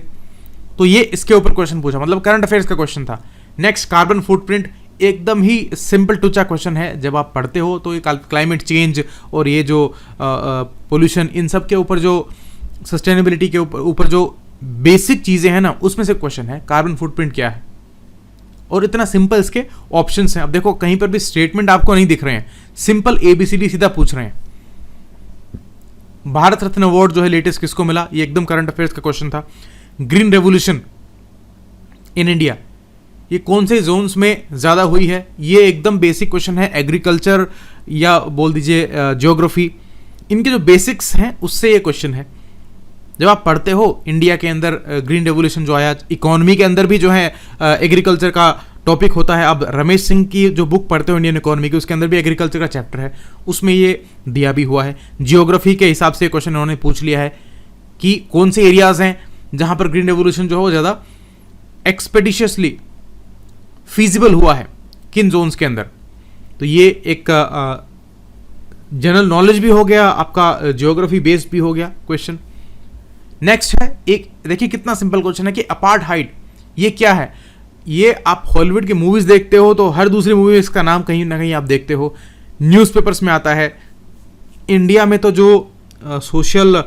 तो ये इसके ऊपर क्वेश्चन पूछा, मतलब करंट अफेयर्स का क्वेश्चन था। नेक्स्ट कार्बन फुटप्रिंट, एकदम ही सिंपल टूचा क्वेश्चन है। जब आप पढ़ते हो तो ये क्लाइमेट चेंज और ये जो पोल्यूशन, इन सब के ऊपर, जो सस्टेनेबिलिटी के ऊपर जो बेसिक चीज़ें हैं ना, उसमें से क्वेश्चन है कार्बन फुटप्रिंट क्या है। और इतना सिंपल इसके ऑप्शंस हैं। अब देखो कहीं पर भी स्टेटमेंट आपको नहीं दिख रहे हैं, सिंपल ABCD सीधा पूछ रहे हैं। भारत रत्न अवार्ड जो है लेटेस्ट किसको मिला, ये एकदम करंट अफेयर्स का क्वेश्चन था। ग्रीन रेवोल्यूशन इन इंडिया, ये कौन से जोन्स में ज़्यादा हुई है, ये एकदम बेसिक क्वेश्चन है। एग्रीकल्चर या बोल दीजिए ज्योग्राफी, इनके जो बेसिक्स हैं उससे ये क्वेश्चन है। जब आप पढ़ते हो इंडिया के अंदर ग्रीन रेवोल्यूशन जो आया, इकोनॉमी के अंदर भी जो है एग्रीकल्चर का टॉपिक होता है। अब रमेश सिंह की जो बुक पढ़ते हो इंडियन इकोनॉमी की, उसके अंदर भी एग्रीकल्चर का चैप्टर है, उसमें ये दिया भी हुआ है। जियोग्राफी के हिसाब से क्वेश्चन उन्होंने पूछ लिया है कि कौन से एरियाज हैं जहाँ पर ग्रीन रेवोल्यूशन जो है वो ज़्यादा एक्सपेडिशियसली फीजिबल हुआ है, किन जोन्स के अंदर। तो ये एक जनरल नॉलेज भी हो गया, आपका ज्योग्राफी बेस्ड भी हो गया क्वेश्चन। नेक्स्ट है एक, देखिए कितना सिंपल क्वेश्चन है कि अपार्थाइड ये क्या है। ये आप हॉलीवुड की मूवीज देखते हो तो हर दूसरी मूवी में इसका नाम कहीं ना कहीं आप देखते हो, न्यूज़पेपर्स में आता है। इंडिया में तो जो सोशल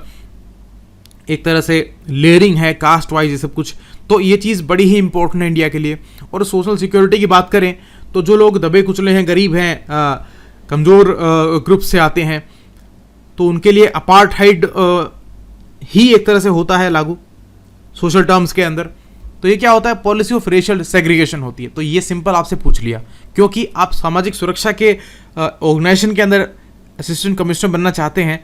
एक तरह से लेयरिंग है कास्ट वाइज ये सब कुछ, तो ये चीज़ बड़ी ही इंपॉर्टेंट है इंडिया के लिए। और सोशल सिक्योरिटी की बात करें तो जो लोग दबे कुचले हैं, गरीब हैं, कमज़ोर ग्रुप से आते हैं, तो उनके लिए अपार्थाइड ही एक तरह से होता है लागू सोशल टर्म्स के अंदर। तो ये क्या होता है, पॉलिसी ऑफ रेशियल सेग्रीगेशन होती है। तो ये सिंपल आपसे पूछ लिया, क्योंकि आप सामाजिक सुरक्षा के ऑर्गेनाइजेशन के अंदर असिस्टेंट कमिश्नर बनना चाहते हैं,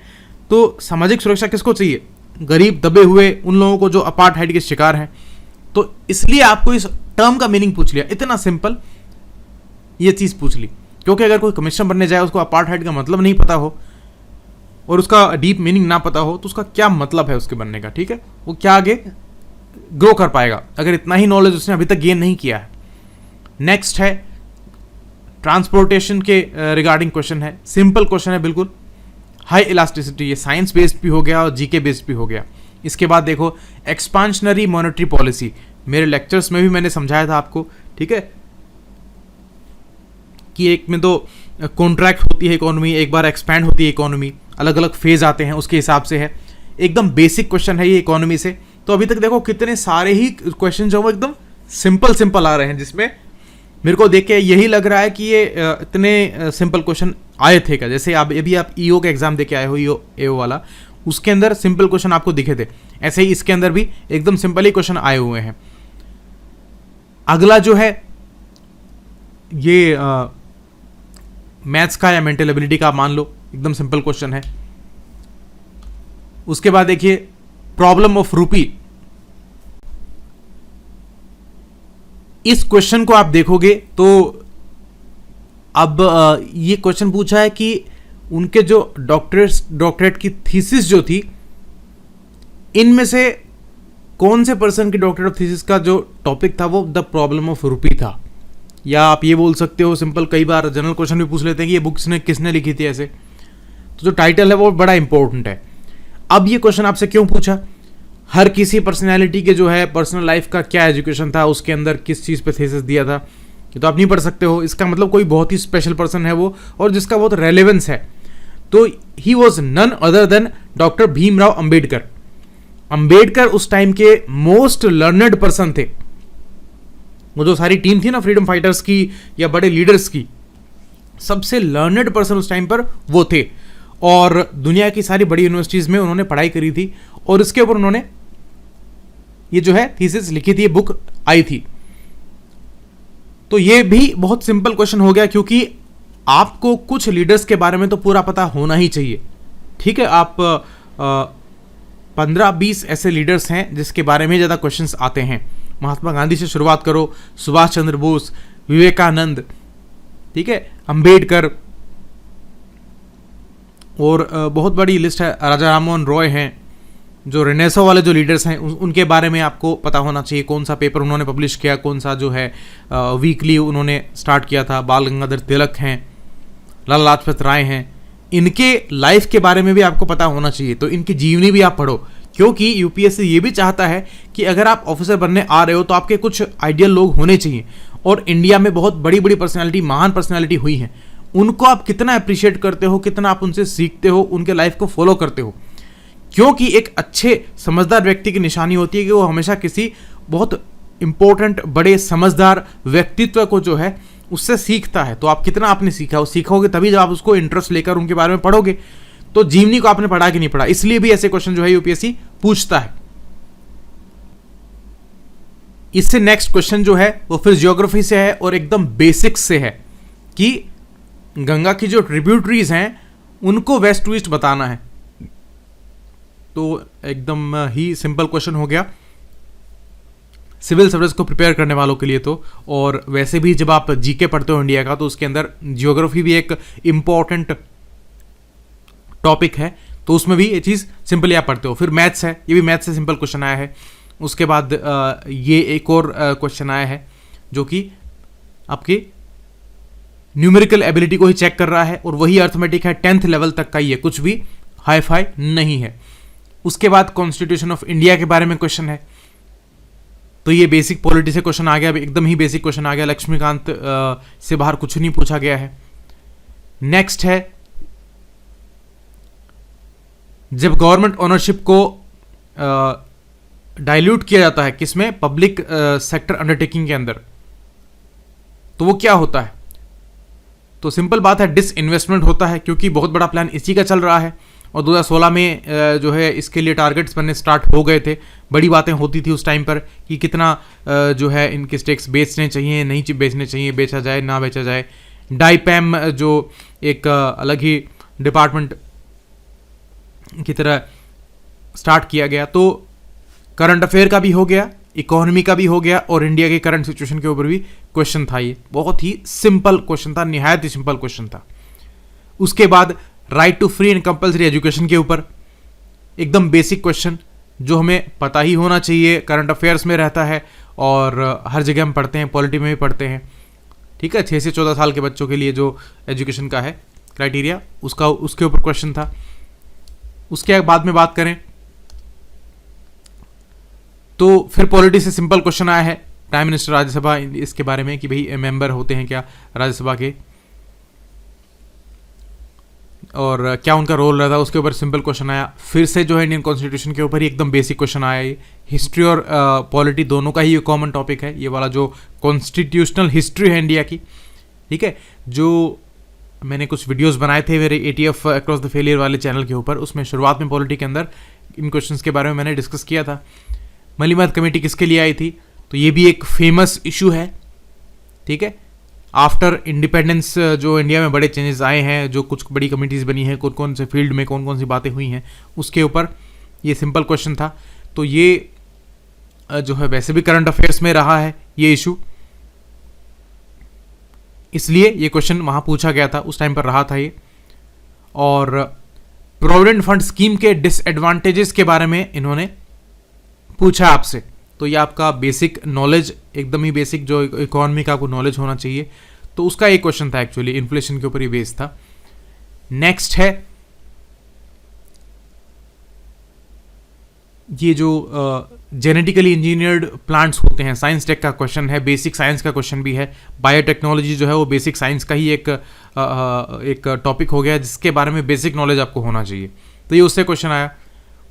तो सामाजिक सुरक्षा किसको चाहिए, गरीब दबे हुए उन लोगों को जो अपार्थाइड के शिकार हैं। तो इसलिए आपको इस टर्म का मीनिंग पूछ लिया, इतना सिंपल ये चीज़ पूछ ली। क्योंकि अगर कोई कमिश्नर बनने जाए, उसको अपार्थाइड का मतलब नहीं पता हो और उसका डीप मीनिंग ना पता हो, तो उसका क्या मतलब है उसके बनने का, ठीक है, वो क्या आगे ग्रो कर पाएगा अगर इतना ही नॉलेज उसने अभी तक गेन नहीं किया है। नेक्स्ट है ट्रांसपोर्टेशन के रिगार्डिंग क्वेश्चन है, सिंपल क्वेश्चन है बिल्कुल, हाई इलास्टिसिटी, ये साइंस बेस्ड भी हो गया और जीके बेस्ड भी हो गया। इसके बाद देखो एक्सपांशनरी मॉनेटरी पॉलिसी, मेरे लेक्चर्स में भी मैंने समझाया था आपको, ठीक है, कि एक में तो कॉन्ट्रैक्ट होती है इकोनॉमी, एक बार एक्सपैंड होती है इकोनॉमी, अलग अलग फेज आते हैं, उसके हिसाब से है। एकदम बेसिक क्वेश्चन है ये इकोनॉमी से। तो अभी तक देखो कितने सारे ही क्वेश्चन जो वो एकदम सिंपल आ रहे हैं, जिसमें मेरे को देख के यही लग रहा है कि ये इतने सिंपल क्वेश्चन आए थे क्या। जैसे आप अभी आप ईओ का एग्जाम दे के आए हो, ईओ एओ वाला, उसके अंदर सिंपल क्वेश्चन आपको दिखे थे, ऐसे ही इसके अंदर भी एकदम सिंपल ही क्वेश्चन आए हुए हैं। अगला जो है ये मैथ्स का या मेंटल एबिलिटी का मान लो, एकदम सिंपल क्वेश्चन है। उसके बाद देखिए प्रॉब्लम ऑफ रूपी, इस क्वेश्चन को आप देखोगे तो अब ये क्वेश्चन पूछा है कि उनके जो डॉक्टरेट की थीसिस जो थी, इनमें से कौन से पर्सन की डॉक्टरेट ऑफ थीसिस का जो टॉपिक था वो द प्रॉब्लम ऑफ रूपी था। या आप ये बोल सकते हो सिंपल, कई बार जनरल क्वेश्चन भी पूछ लेते हैं कि ये बुक्स ने किसने लिखी थी ऐसे, तो जो टाइटल है वो बड़ा इंपॉर्टेंट है। अब ये क्वेश्चन आपसे क्यों पूछा, हर किसी पर्सनैलिटी के जो है पर्सनल लाइफ का क्या एजुकेशन था, उसके अंदर किस चीज़ पे थीसिस दिया था, ये तो आप नहीं पढ़ सकते हो। इसका मतलब कोई बहुत ही स्पेशल पर्सन है वो, और जिसका बहुत रेलेवेंस है। तो he was none other than doctor Bhimrao Ambedkar. Ambedkar उस टाइम के मोस्ट लर्नड पर्सन थे। वो जो सारी टीम थी ना फ्रीडम फाइटर्स की या बड़े लीडर्स की, सबसे लर्नड पर्सन उस टाइम पर वो थे, और दुनिया की सारी बड़ी यूनिवर्सिटीज में उन्होंने पढ़ाई करी थी, और इसके ऊपर उन्होंने ये जो है थीसिस लिखी थी, बुक आई थी। तो ये भी बहुत सिंपल क्वेश्चन हो गया, क्योंकि आपको कुछ लीडर्स के बारे में तो पूरा पता होना ही चाहिए, ठीक है। आप 15-20 ऐसे लीडर्स हैं जिसके बारे में ज़्यादा क्वेश्चंस आते हैं। महात्मा गांधी से शुरुआत करो, सुभाष चंद्र बोस, विवेकानंद, ठीक है, अंबेडकर, और बहुत बड़ी लिस्ट है, राजा राममोहन रॉय हैं, जो रेनेसो वाले जो लीडर्स हैं उनके बारे में आपको पता होना चाहिए, कौन सा पेपर उन्होंने पब्लिश किया, कौन सा जो है वीकली उन्होंने स्टार्ट किया था। बाल गंगाधर तिलक हैं, लाला लाजपत राय हैं, इनके लाइफ के बारे में भी आपको पता होना चाहिए। तो इनकी जीवनी भी आप पढ़ो, क्योंकि यूपीएससी ये भी चाहता है कि अगर आप ऑफिसर बनने आ रहे हो तो आपके कुछ आइडियल लोग होने चाहिए। और इंडिया में बहुत बड़ी बड़ी पर्सनैलिटी, महान पर्सनैलिटी हुई हैं, उनको आप कितना अप्रिशिएट करते हो, कितना आप उनसे सीखते हो, उनके लाइफ को फॉलो करते हो। क्योंकि एक अच्छे समझदार व्यक्ति की निशानी होती है कि वो हमेशा किसी बहुत इंपॉर्टेंट बड़े समझदार व्यक्तित्व को जो है उससे सीखता है। तो आप कितना आपने सीखा, वो सीखोगे तभी जब आप उसको इंटरेस्ट लेकर उनके बारे में पढ़ोगे। तो जीवनी को आपने पढ़ा कि नहीं पढ़ा, इसलिए भी ऐसे क्वेश्चन जो है यूपीएससी पूछता है। इससे नेक्स्ट क्वेश्चन जो है वो फिर ज्योग्राफी से है और एकदम बेसिक्स से है कि गंगा की जो ट्रिब्यूटरीज हैं उनको वेस्ट ईस्ट बताना है। तो एकदम ही सिंपल क्वेश्चन हो गया सिविल सर्विस को प्रिपेयर करने वालों के लिए तो। और वैसे भी जब आप जीके पढ़ते हो इंडिया का, तो उसके अंदर ज्योग्राफी भी एक इम्पॉर्टेंट टॉपिक है, तो उसमें भी ये चीज़ सिंपली आप पढ़ते हो। फिर मैथ्स है, ये भी मैथ्स से सिंपल क्वेश्चन आया है। उसके बाद ये एक और क्वेश्चन आया है जो कि आपकी न्यूमेरिकल एबिलिटी को ही चेक कर रहा है, और वही अर्थमेटिक है 10th लेवल तक का, ये कुछ भी हाई फाई नहीं है। उसके बाद कॉन्स्टिट्यूशन ऑफ इंडिया के बारे में क्वेश्चन है, तो ये बेसिक पॉलिटी से क्वेश्चन आ गया, एकदम ही बेसिक क्वेश्चन आ गया, लक्ष्मीकांत से बाहर कुछ नहीं पूछा गया है। नेक्स्ट है, जब गवर्नमेंट ओनरशिप को डाइल्यूट किया जाता है किसमें, पब्लिक सेक्टर अंडरटेकिंग के अंदर, तो वो क्या होता है? तो सिंपल बात है, डिसइन्वेस्टमेंट होता है, क्योंकि बहुत बड़ा प्लान इसी का चल रहा है, और 2016 में जो है इसके लिए टारगेट्स बनने स्टार्ट हो गए थे। बड़ी बातें होती थी उस टाइम पर कि कितना जो है इनके स्टेक्स बेचने चाहिए, नहीं बेचने चाहिए, बेचा जाए ना बेचा जाए। डाईपैम जो एक अलग ही डिपार्टमेंट की तरह स्टार्ट किया गया, तो करंट अफेयर का भी हो गया, इकोनॉमी का भी हो गया, और इंडिया के करंट सिचुएशन के ऊपर भी क्वेश्चन था। ये बहुत ही सिंपल क्वेश्चन था, निहायत ही सिंपल क्वेश्चन था। उसके बाद right to free and compulsory education के ऊपर एकदम बेसिक क्वेश्चन, जो हमें पता ही होना चाहिए, करंट अफेयर्स में रहता है और हर जगह हम पढ़ते हैं, पॉलिटी में भी पढ़ते हैं, ठीक है। 6 से 14 साल के बच्चों के लिए जो एजुकेशन का है क्राइटेरिया, उसके ऊपर क्वेश्चन था। उसके बाद में बात करें तो फिर पॉलिटी से सिंपल क्वेश्चन आया है, प्राइम मिनिस्टर राज्यसभा, इसके बारे में कि भाई मेंबर होते हैं क्या राज्यसभा के, और क्या उनका रोल रहता है, उसके ऊपर सिंपल क्वेश्चन आया। फिर से जो है इंडियन कॉन्स्टिट्यूशन के ऊपर ही एकदम बेसिक क्वेश्चन आया। ये हिस्ट्री और पॉलिटी दोनों का ही कॉमन टॉपिक है, ये वाला जो कॉन्स्टिट्यूशनल हिस्ट्री है इंडिया की, ठीक है। जो मैंने कुछ वीडियोस बनाए थे मेरे ATF अक्रॉस द फेलियर वाले चैनल के ऊपर, उसमें शुरुआत में पॉलिटी के अंदर इन क्वेश्चंस के बारे में मैंने डिस्कस किया था। मलीमत कमेटी किसके लिए आई थी, तो ये भी एक फेमस इशू है, ठीक है। आफ्टर इंडिपेंडेंस जो इंडिया में बड़े चेंजेस आए हैं, जो कुछ बड़ी कमिटीज बनी हैं, कौन कौन से फील्ड में कौन कौन सी बातें हुई हैं, उसके ऊपर ये सिंपल क्वेश्चन था। तो ये जो है वैसे भी करंट अफेयर्स में रहा है ये इशू, इसलिए ये क्वेश्चन वहां पूछा गया था, उस टाइम पर रहा था ये। और प्रोविडेंट फंड स्कीम के डिसएडवांटेजेस के बारे में इन्होंने पूछा आपसे, तो ये आपका बेसिक नॉलेज, एकदम ही बेसिक जो इकोनॉमी का आपको नॉलेज होना चाहिए, तो उसका एक क्वेश्चन था एक्चुअली, इन्फ्लेशन के ऊपर ही बेस्ड था। नेक्स्ट है ये जो जेनेटिकली इंजीनियर्ड प्लांट्स होते हैं, साइंस टेक का क्वेश्चन है, बेसिक साइंस का क्वेश्चन भी है। बायोटेक्नोलॉजी जो है वो बेसिक साइंस का ही एक टॉपिक हो गया, जिसके बारे में बेसिक नॉलेज आपको होना चाहिए, तो ये उससे क्वेश्चन आया।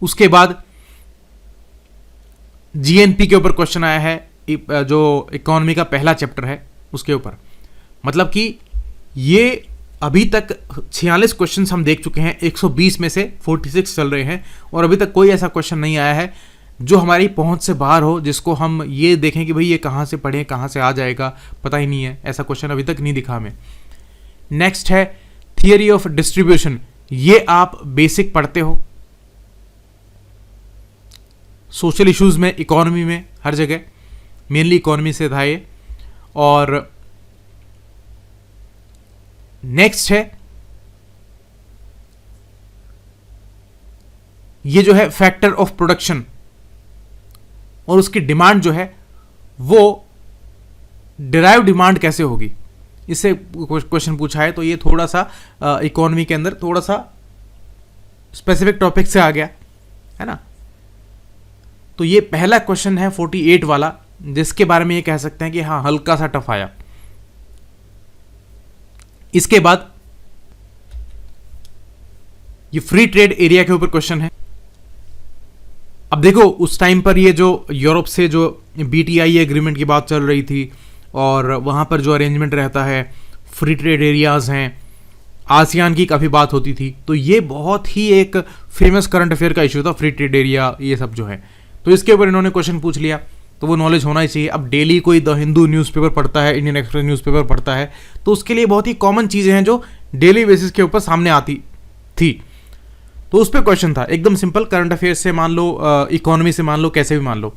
उसके बाद GNP के ऊपर क्वेश्चन आया है, जो इकोनॉमी का पहला चैप्टर है उसके ऊपर। मतलब कि ये अभी तक 46 क्वेश्चंस हम देख चुके हैं, 120 में से 46 चल रहे हैं, और अभी तक कोई ऐसा क्वेश्चन नहीं आया है जो हमारी पहुंच से बाहर हो, जिसको हम ये देखें कि भाई ये कहाँ से पढ़ें, कहाँ से आ जाएगा, पता ही नहीं है। ऐसा क्वेश्चन अभी तक नहीं दिखा हमें। नेक्स्ट है थियरी ऑफ डिस्ट्रीब्यूशन, ये आप बेसिक पढ़ते हो सोशल इश्यूज में, इकोनॉमी में, हर जगह, मेनली इकोनॉमी से था ये। और नेक्स्ट है ये जो है फैक्टर ऑफ प्रोडक्शन, और उसकी डिमांड जो है वो डिराइव डिमांड कैसे होगी, इससे क्वेश्चन पूछा है। तो ये थोड़ा सा इकोनॉमी के अंदर थोड़ा सा स्पेसिफिक टॉपिक से आ गया है ना। तो ये पहला क्वेश्चन है 48 वाला, जिसके बारे में ये कह सकते हैं कि हाँ हल्का सा टफ आया। इसके बाद ये फ्री ट्रेड एरिया के ऊपर क्वेश्चन है। अब देखो उस टाइम पर ये जो यूरोप से जो BTI एग्रीमेंट की बात चल रही थी, और वहां पर जो अरेंजमेंट रहता है, फ्री ट्रेड एरियाज हैं, आसियान की काफ़ी बात होती थी, तो ये बहुत ही एक फेमस करंट अफेयर का इशू था, फ्री ट्रेड एरिया ये सब जो है। तो इसके ऊपर इन्होंने क्वेश्चन पूछ लिया, तो वो नॉलेज होना ही चाहिए। अब डेली कोई द हिंदू न्यूज़पेपर पढ़ता है, इंडियन एक्सप्रेस न्यूज़पेपर पढ़ता है, तो उसके लिए बहुत ही कॉमन चीज़ें हैं जो डेली बेसिस के ऊपर सामने आती थी। तो उस पर क्वेश्चन था एकदम सिंपल, करंट अफेयर से मान लो, इकोनॉमी से मान लो, कैसे भी मान लो।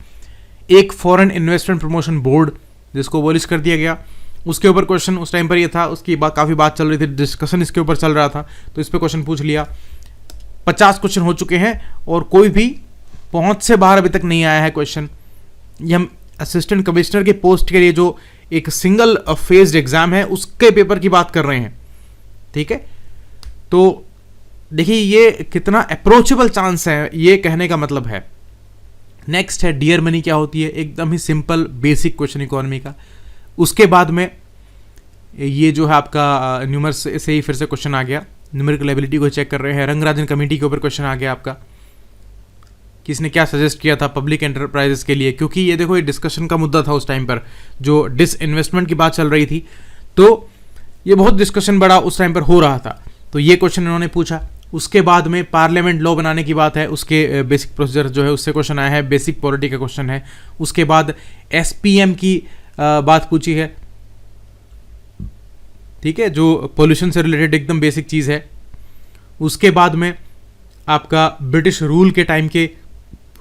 एक फॉरेन इन्वेस्टमेंट प्रमोशन बोर्ड जिसको अबॉलिश कर दिया गया, उसके ऊपर क्वेश्चन उस टाइम पर ये था, उसकी काफ़ी बात चल रही थी, डिस्कशन इसके ऊपर चल रहा था, तो इस पर क्वेश्चन पूछ लिया। 50 क्वेश्चन हो चुके हैं और कोई भी पहुंच से बाहर अभी तक नहीं आया है क्वेश्चन। ये हम असिस्टेंट कमिश्नर के पोस्ट के लिए जो एक सिंगल फेज्ड एग्जाम है उसके पेपर की बात कर रहे हैं, ठीक है। तो देखिए ये कितना अप्रोचेबल चांस है, ये कहने का मतलब है। नेक्स्ट है डियर मनी क्या होती है, एकदम ही सिंपल बेसिक क्वेश्चन इकोनॉमी का। उसके बाद में ये जो है आपका न्यूमर से ही फिर से क्वेश्चन आ गया, न्यूमेरिकल एबिलिटी को चेक कर रहे हैं। रंगराजन कमेटी के ऊपर क्वेश्चन आ गया आपका, किसने क्या सजेस्ट किया था पब्लिक एंटरप्राइजेस के लिए, क्योंकि ये देखो ये डिस्कशन का मुद्दा था उस टाइम पर, जो डिसइन्वेस्टमेंट की बात चल रही थी, तो ये बहुत डिस्कशन बड़ा उस टाइम पर हो रहा था, तो ये क्वेश्चन इन्होंने पूछा। उसके बाद में पार्लियामेंट लॉ बनाने की बात है, उसके बेसिक प्रोसीजर जो है उससे क्वेश्चन आया है, बेसिक पॉलिटी का क्वेश्चन है। उसके बाद एसपीएम की बात पूछी है, ठीक है, जो पोल्यूशन से रिलेटेड एकदम बेसिक चीज़ है। उसके बाद में आपका ब्रिटिश रूल के टाइम के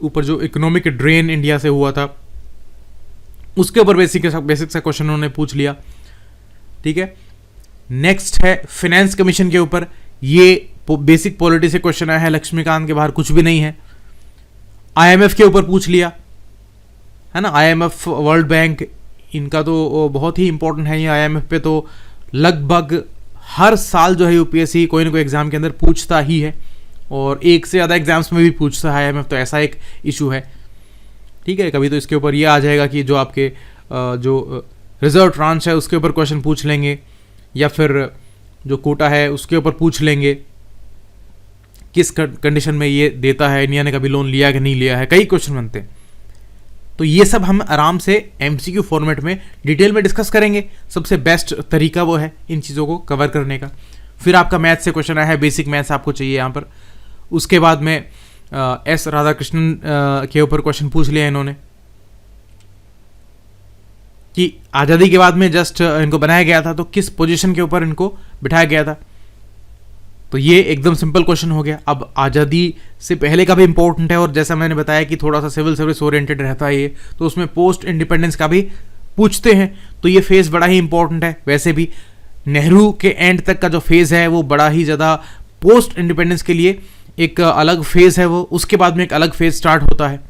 ऊपर जो इकोनॉमिक ड्रेन इंडिया से हुआ था उसके ऊपर बेसिक सा क्वेश्चन उन्होंने पूछ लिया, ठीक है। नेक्स्ट है फाइनेंस कमीशन के ऊपर, ये बेसिक पॉलिटी से क्वेश्चन आया है, लक्ष्मीकांत के बाहर कुछ भी नहीं है। आईएमएफ के ऊपर पूछ लिया है ना, आईएमएफ वर्ल्ड बैंक, इनका तो बहुत ही इंपॉर्टेंट है ये। आईएमएफ पे तो लगभग हर साल जो है यूपीएससी कोई ना कोई एग्जाम के अंदर पूछता ही है, और एक से ज़्यादा एग्जाम्स में भी पूछता है आईएमएफ, तो ऐसा एक इशू है, ठीक है। कभी तो इसके ऊपर ये आ जाएगा कि जो आपके जो रिजर्व ट्रांच है उसके ऊपर क्वेश्चन पूछ लेंगे, या फिर जो कोटा है उसके ऊपर पूछ लेंगे, किस कंडीशन में ये देता है, इंडिया ने कभी लोन लिया कि नहीं लिया है, कई क्वेश्चन बनते हैं। तो ये सब हम आराम से एमसीक्यू फॉर्मेट में डिटेल में डिस्कस करेंगे। सबसे बेस्ट तरीका वो है इन चीज़ों को कवर करने का। फिर आपका मैथ्स से क्वेश्चन आया है, बेसिक मैथ्स आपको चाहिए यहाँ पर। उसके बाद में एस राधाकृष्णन के ऊपर क्वेश्चन पूछ लिया इन्होंने कि आज़ादी के बाद में जस्ट इनको बनाया गया था तो किस पोजीशन के ऊपर इनको बिठाया गया था, तो ये एकदम सिंपल क्वेश्चन हो गया। अब आज़ादी से पहले का भी इंपॉर्टेंट है, और जैसा मैंने बताया कि थोड़ा सा सिविल सर्विस ओरिएंटेड रहता है ये, तो उसमें पोस्ट इंडिपेंडेंस का भी पूछते हैं, तो ये फेज़ बड़ा ही इंपॉर्टेंट है। वैसे भी नेहरू के एंड तक का जो फेज़ है वो बड़ा ही ज़्यादा, पोस्ट इंडिपेंडेंस के लिए एक अलग फेज़ है वो, उसके बाद में एक अलग फेज़ स्टार्ट होता है,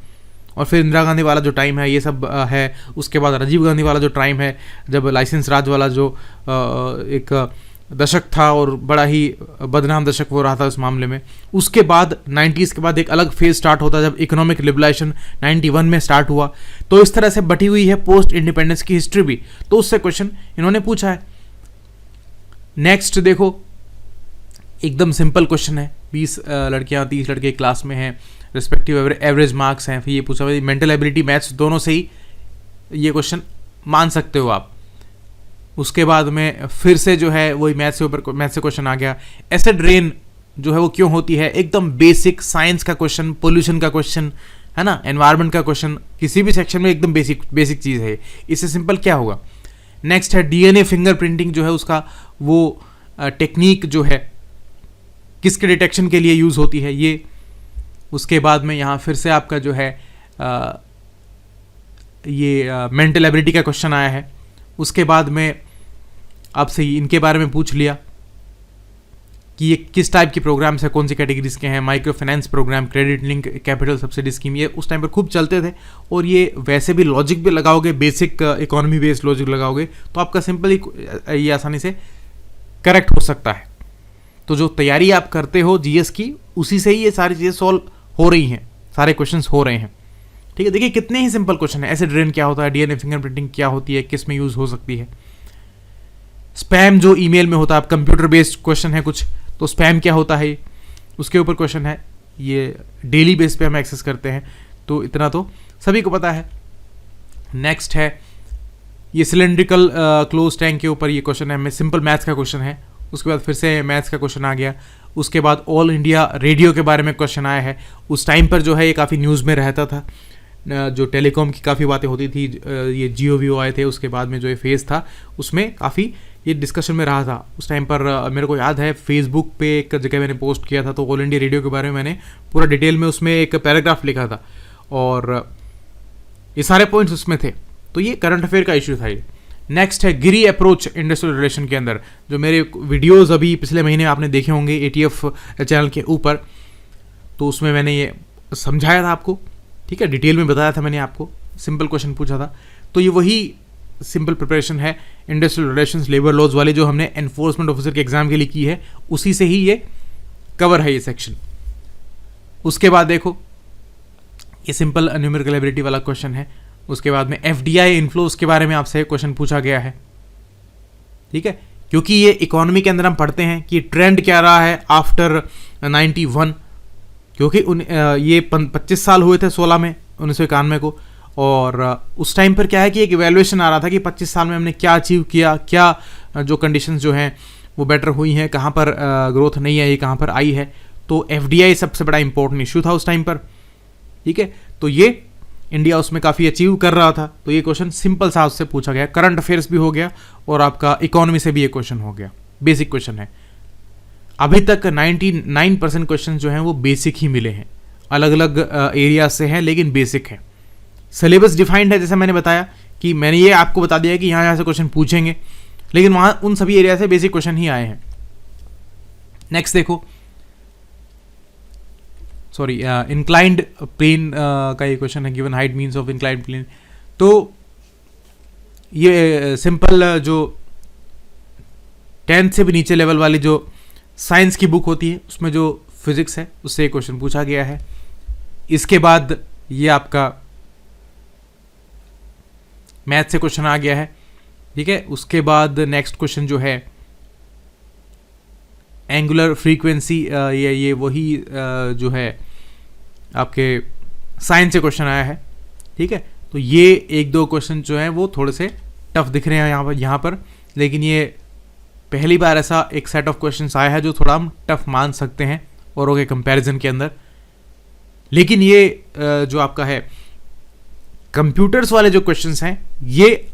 और फिर इंदिरा गांधी वाला जो टाइम है ये सब है। उसके बाद राजीव गांधी वाला जो टाइम है, जब लाइसेंस राज वाला जो एक दशक था और बड़ा ही बदनाम दशक वो रहा था उस मामले में। उसके बाद 90s के बाद एक अलग फेज स्टार्ट होता है जब इकोनॉमिक लिबरलाइजेशन 91 में स्टार्ट हुआ। तो इस तरह से बटी हुई है पोस्ट इंडिपेंडेंस की हिस्ट्री भी, तो उससे क्वेश्चन इन्होंने पूछा है। नेक्स्ट देखो, एकदम सिंपल क्वेश्चन है, 20 लड़कियां 30 लड़के क्लास में हैं, रिस्पेक्टिव एवरेज मार्क्स हैं। फिर ये पूछा भाई मेंटल एबिलिटी मैथ्स दोनों से ही ये क्वेश्चन मान सकते हो आप। उसके बाद में फिर से जो है वही मैथ्स से क्वेश्चन आ गया, एसिड रेन जो है वो क्यों होती है, एकदम बेसिक साइंस का क्वेश्चन, पोल्यूशन का क्वेश्चन है ना, एनवायरनमेंट का क्वेश्चन, किसी भी सेक्शन में एकदम बेसिक चीज़ है। इससे सिंपल क्या होगा। नेक्स्ट है डीएनए फिंगरप्रिंटिंग जो है उसका वो टेक्निक जो है किसके डिटेक्शन के लिए यूज़ होती है ये। उसके बाद में यहाँ फिर से आपका जो है ये मेंटल एबिलिटी का क्वेश्चन आया है। उसके बाद में आपसे इनके बारे में पूछ लिया कि ये किस टाइप के प्रोग्राम्स है, कौन सी कैटेगरीज के हैं, micro finance programme, credit link capital subsidy scheme, ये उस टाइम पर खूब चलते थे। और ये वैसे भी लॉजिक भी लगाओगे, बेसिक इकोनॉमी बेस्ड लॉजिक लगाओगे तो आपका सिंपल ही ये आसानी से करेक्ट हो सकता है। तो जो तैयारी आप करते हो जीएस की, उसी से ही ये सारी चीज़ें सॉल्व हो रही हैं, सारे क्वेश्चन हो रहे हैं, ठीक है। देखिए कितने ही सिंपल क्वेश्चन है। एसिड रेन क्या होता है, डीएनए फिंगरप्रिंटिंग क्या होती है, किस में यूज़ हो सकती है, स्पैम जो ईमेल में होता है, कंप्यूटर बेस्ड क्वेश्चन है कुछ, तो स्पैम क्या होता है उसके ऊपर क्वेश्चन है। ये डेली बेस पे हम एक्सेस करते हैं, तो इतना तो सभी को पता है। नेक्स्ट है ये सिलेंड्रिकल क्लोज टैंक के ऊपर ये क्वेश्चन है, सिंपल मैथ्स का क्वेश्चन है। उसके बाद फिर से मैथ्स का क्वेश्चन आ गया। उसके बाद ऑल इंडिया रेडियो के बारे में क्वेश्चन आया है। उस टाइम पर जो है ये काफ़ी न्यूज़ में रहता था, जो टेलीकॉम की काफ़ी बातें होती थी, ये जियो वीओ आए थे, उसके बाद में जो ये फेज़ था उसमें काफ़ी ये डिस्कशन में रहा था। उस टाइम पर मेरे को याद है फेसबुक पे एक जगह मैंने पोस्ट किया था, तो ऑल इंडिया रेडियो के बारे में मैंने पूरा डिटेल में उसमें एक पैराग्राफ लिखा था, और ये सारे पॉइंट्स उसमें थे। तो ये करंट अफेयर का इशू था ये। नेक्स्ट है गिरी अप्रोच इंडस्ट्रियल रिलेशन के अंदर, जो मेरे वीडियोज़ अभी पिछले महीने आपने देखे होंगे ATF चैनल के ऊपर, तो उसमें मैंने ये समझाया था आपको, ठीक है, डिटेल में बताया था मैंने आपको। सिंपल क्वेश्चन पूछा था। तो ये वही सिंपल प्रिपरेशन है इंडस्ट्रियल रिलेशंस लेबर लॉज वाली जो हमने एनफोर्समेंट ऑफिसर के एग्जाम के लिए की है, उसी से ही ये कवर है ये सेक्शन। उसके बाद देखो ये सिंपल न्यूमेरिकल एबिलिटी वाला क्वेश्चन है। उसके बाद में एफडीआई इनफ्लोज के बारे में आपसे क्वेश्चन पूछा गया है, ठीक है, क्योंकि ये इकोनॉमी के अंदर हम पढ़ते हैं कि ट्रेंड क्या रहा है आफ्टर 91, क्योंकि ये 25 साल हुए थे 16 में 1991 को, और उस टाइम पर क्या है कि एक इवैल्यूएशन आ रहा था कि 25 साल में हमने क्या अचीव किया, क्या जो कंडीशंस जो हैं वो बेटर हुई हैं, कहाँ पर ग्रोथ नहीं आई, कहाँ पर आई है। तो एफडीआई सबसे बड़ा इंपॉर्टेंट इशू था उस टाइम पर, ठीक है। तो ये इंडिया उसमें काफ़ी अचीव कर रहा था, तो ये क्वेश्चन सिंपल सा उससे पूछा गया, करंट अफेयर्स भी हो गया और आपका इकोनॉमी से भी ये क्वेश्चन हो गया, बेसिक क्वेश्चन है। अभी तक 99% क्वेश्चन जो हैं वो बेसिक ही मिले हैं, अलग अलग एरिया से हैं लेकिन बेसिक है। सिलेबस डिफाइंड है, जैसे मैंने बताया कि मैंने ये आपको बता दिया कि यहाँ से क्वेश्चन पूछेंगे, लेकिन वहाँ उन सभी एरिया से बेसिक क्वेश्चन ही आए हैं। नेक्स्ट देखो, सॉरी इंक्लाइंड प्लेन का ये क्वेश्चन है, given height means of inclined plane. तो ये सिंपल जो 10th से भी नीचे लेवल वाली जो साइंस की बुक होती है उसमें जो फिजिक्स है उससे ये क्वेश्चन पूछा गया है। इसके बाद ये आपका मैथ से क्वेश्चन आ गया है, ठीक है। उसके बाद नेक्स्ट क्वेश्चन जो है एंगुलर फ्रीक्वेंसी, ये वही जो है आपके साइंस से क्वेश्चन आया है, ठीक है। तो ये एक दो क्वेश्चन जो हैं वो थोड़े से टफ दिख रहे हैं यहाँ पर, लेकिन ये पहली बार ऐसा एक सेट ऑफ क्वेश्चंस आया है जो थोड़ा हम टफ मान सकते हैं औरों के कंपैरिजन के अंदर। लेकिन ये जो आपका है कंप्यूटर्स वाले जो क्वेश्चंस हैं, ये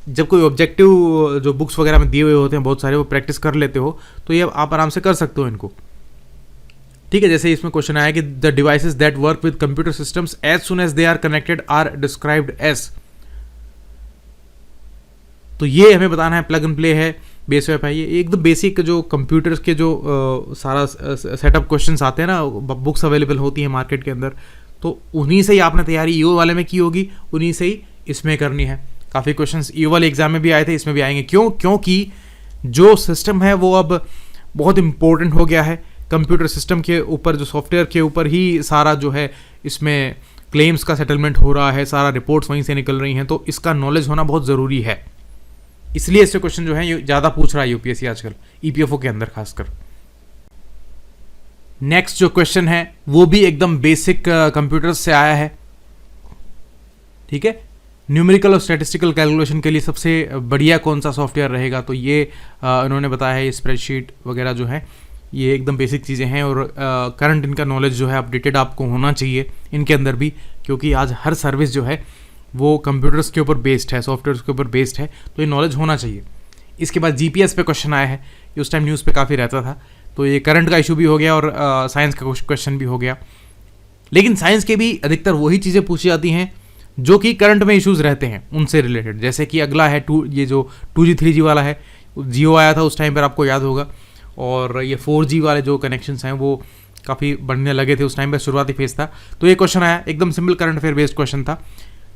जब कोई ऑब्जेक्टिव जो बुक्स वगैरह में दिए हुए होते हैं बहुत सारे, वो प्रैक्टिस कर लेते हो तो ये आप आराम से कर सकते हो इनको, ठीक है। जैसे इसमें क्वेश्चन आया कि the devices that work with computer systems as soon as they are connected are described as. तो ये हमें बताना है, प्लग एंड प्ले है, बेस वेप है, ये एकदम बेसिक जो कंप्यूटर्स के जो सारा सेटअप क्वेश्चंस आते हैं ना, बुक्स अवेलेबल होती हैं मार्केट के अंदर, तो उन्हीं से ही आपने तैयारी ईओ वाले में की होगी, उन्हीं से ही इसमें करनी है। काफ़ी क्वेश्चंस ईओ वाले एग्जाम में भी आए थे, इसमें भी आएंगे। क्योंकि जो सिस्टम है वो अब बहुत इंपॉर्टेंट हो गया है। कंप्यूटर सिस्टम के ऊपर, जो सॉफ्टवेयर के ऊपर ही सारा जो है इसमें क्लेम्स का सेटलमेंट हो रहा है, सारा रिपोर्ट्स वहीं से निकल रही हैं, तो इसका नॉलेज होना बहुत ज़रूरी है। इसलिए इससे क्वेश्चन जो है ये ज़्यादा पूछ रहा है यूपीएससी आजकल, ईपीएफओ के अंदर खासकर। नेक्स्ट जो क्वेश्चन है वो भी एकदम बेसिक कंप्यूटर से आया है, ठीक है। न्यूमेरिकल और स्टैटिस्टिकल कैलकुलेशन के लिए सबसे बढ़िया कौन सा सॉफ्टवेयर रहेगा, तो ये इन्होंने बताया है, ये स्प्रेडशीट वगैरह जो है ये एकदम बेसिक चीज़ें हैं, और करंट इनका नॉलेज जो है अपडेटेड आपको होना चाहिए इनके अंदर भी, क्योंकि आज हर सर्विस जो है वो कंप्यूटर्स के ऊपर बेस्ड है, सॉफ्टवेयर के ऊपर बेस्ड है, तो ये नॉलेज होना चाहिए। इसके बाद जीपीएस पे क्वेश्चन आया है, ये उस टाइम न्यूज़ पे काफ़ी रहता था, तो ये करंट का इशू भी हो गया और साइंस का क्वेश्चन भी हो गया। लेकिन साइंस के भी अधिकतर वही चीज़ें पूछी जाती हैं जो कि करंट में इश्यूज रहते हैं उनसे रिलेटेड। जैसे कि अगला है ये जो 2G 3G वाला है, जियो आया था उस टाइम पर, आपको याद होगा, और ये 4G वाले जो कनेक्शंस हैं वो काफ़ी बढ़ने लगे थे उस टाइम पर, शुरुआती फेज था। तो ये क्वेश्चन आया, एकदम simple current affair based question था,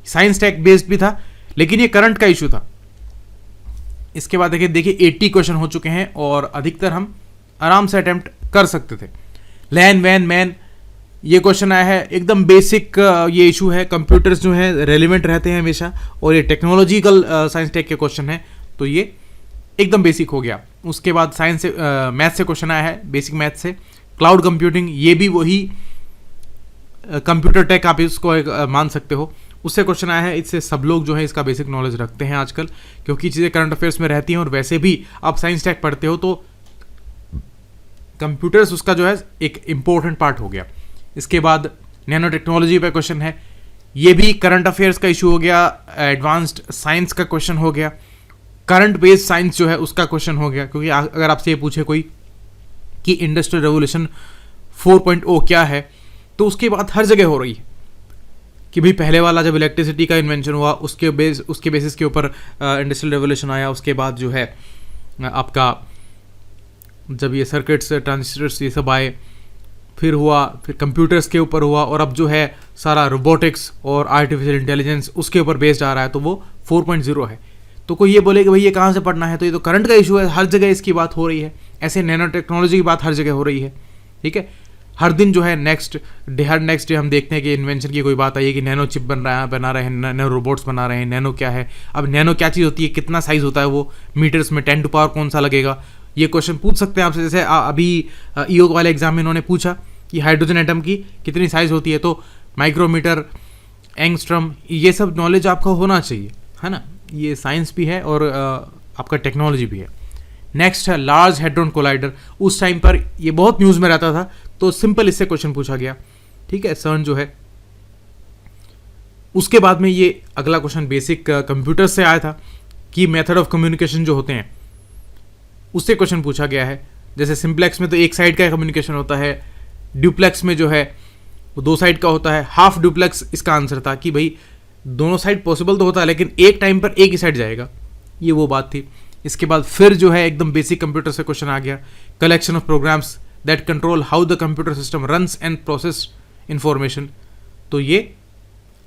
साइंस टेक बेस्ड भी था, लेकिन ये करंट का इशू था। इसके बाद देखिए 80 क्वेश्चन हो चुके हैं और अधिकतर हम आराम से अटेम्प्ट कर सकते थे। लैन वैन मैन ये क्वेश्चन आया है, एकदम बेसिक ये इशू है, कंप्यूटर्स जो हैं रेलिवेंट रहते हैं हमेशा, और ये टेक्नोलॉजिकल साइंस टेक के क्वेश्चन है, तो ये एकदम बेसिक हो गया। उसके बाद साइंस से मैथ से क्वेश्चन आया है, बेसिक मैथ से। क्लाउड कंप्यूटिंग, ये भी वही कंप्यूटर टेक आप इसको मान सकते हो, उससे क्वेश्चन आया है। इससे सब लोग जो है इसका बेसिक नॉलेज रखते हैं आजकल, क्योंकि चीज़ें करंट अफेयर्स में रहती हैं, और वैसे भी आप साइंस टेक पढ़ते हो तो कंप्यूटर्स उसका जो है एक इम्पोर्टेंट पार्ट हो गया। इसके बाद नैनो टेक्नोलॉजी पे क्वेश्चन है, ये भी करंट अफेयर्स का इशू हो गया। एडवांस्ड साइंस का क्वेश्चन हो गया, करंट बेस्ड साइंस जो है उसका क्वेश्चन हो गया, क्योंकि अगर आपसे ये पूछे कोई कि इंडस्ट्रियल रेवोल्यूशन 4.0 क्या है, तो उसकी बात हर जगह हो रही है कि भाई पहले वाला जब इलेक्ट्रिसिटी का इन्वेंशन हुआ उसके बेसिस के ऊपर इंडस्ट्रियल रेवोल्यूशन आया। उसके बाद जो है आपका जब ये सर्किट्स ट्रांजिस्टर्स ये सब आए, फिर हुआ, फिर कंप्यूटर्स के ऊपर हुआ, और अब जो है सारा रोबोटिक्स और आर्टिफिशियल इंटेलिजेंस उसके ऊपर बेस्ड आ रहा है, तो वो 4.0 है। तो कोई ये बोले कि भाई ये कहाँ से पढ़ना है, तो ये तो करंट का इशू है, हर जगह इसकी बात हो रही है। ऐसे नैनो टेक्नोलॉजी की बात हर जगह हो रही है, ठीक है। हर दिन जो है हर नेक्स्ट डे हम देखते हैं कि इन्वेंशन की कोई बात आई है कि नैनो चिप बना रहे हैं, नैनो रोबोट्स बना रहे हैं। नैनो क्या है, अब नैनो क्या चीज़ होती है, कितना साइज़ होता है वो मीटर्स में, 10 टू पावर कौन सा लगेगा, ये क्वेश्चन पूछ सकते हैं आपसे। जैसे अभी ईओ वाले एग्जाम में इन्होंने पूछा कि हाइड्रोजन एटम की कितनी साइज़ होती है, तो माइक्रोमीटर, एंगस्ट्रम, ये सब नॉलेज आपका होना चाहिए, है ना। ये साइंस भी है और आपका टेक्नोलॉजी भी है। नेक्स्ट है लार्ज हेड्रोन कोलाइडर। उस टाइम पर ये बहुत न्यूज़ में रहता था, तो सिंपल इससे क्वेश्चन पूछा गया, ठीक है, सर्न जो है। उसके बाद में ये अगला क्वेश्चन बेसिक कंप्यूटर से आया था कि मेथड ऑफ कम्युनिकेशन जो होते हैं उससे क्वेश्चन पूछा गया है। जैसे सिंप्लेक्स में तो एक साइड का कम्युनिकेशन होता है, ड्यूप्लेक्स में जो है वो 2 साइड का होता है, हाफ ड्यूप्लेक्स इसका आंसर था कि भाई दोनों साइड पॉसिबल तो होता है लेकिन एक टाइम पर एक ही साइड जाएगा, ये वो बात थी। इसके बाद फिर जो है एकदम बेसिक कंप्यूटर से क्वेश्चन आ गया, collection of programs that control how the computer system runs and process information, तो ये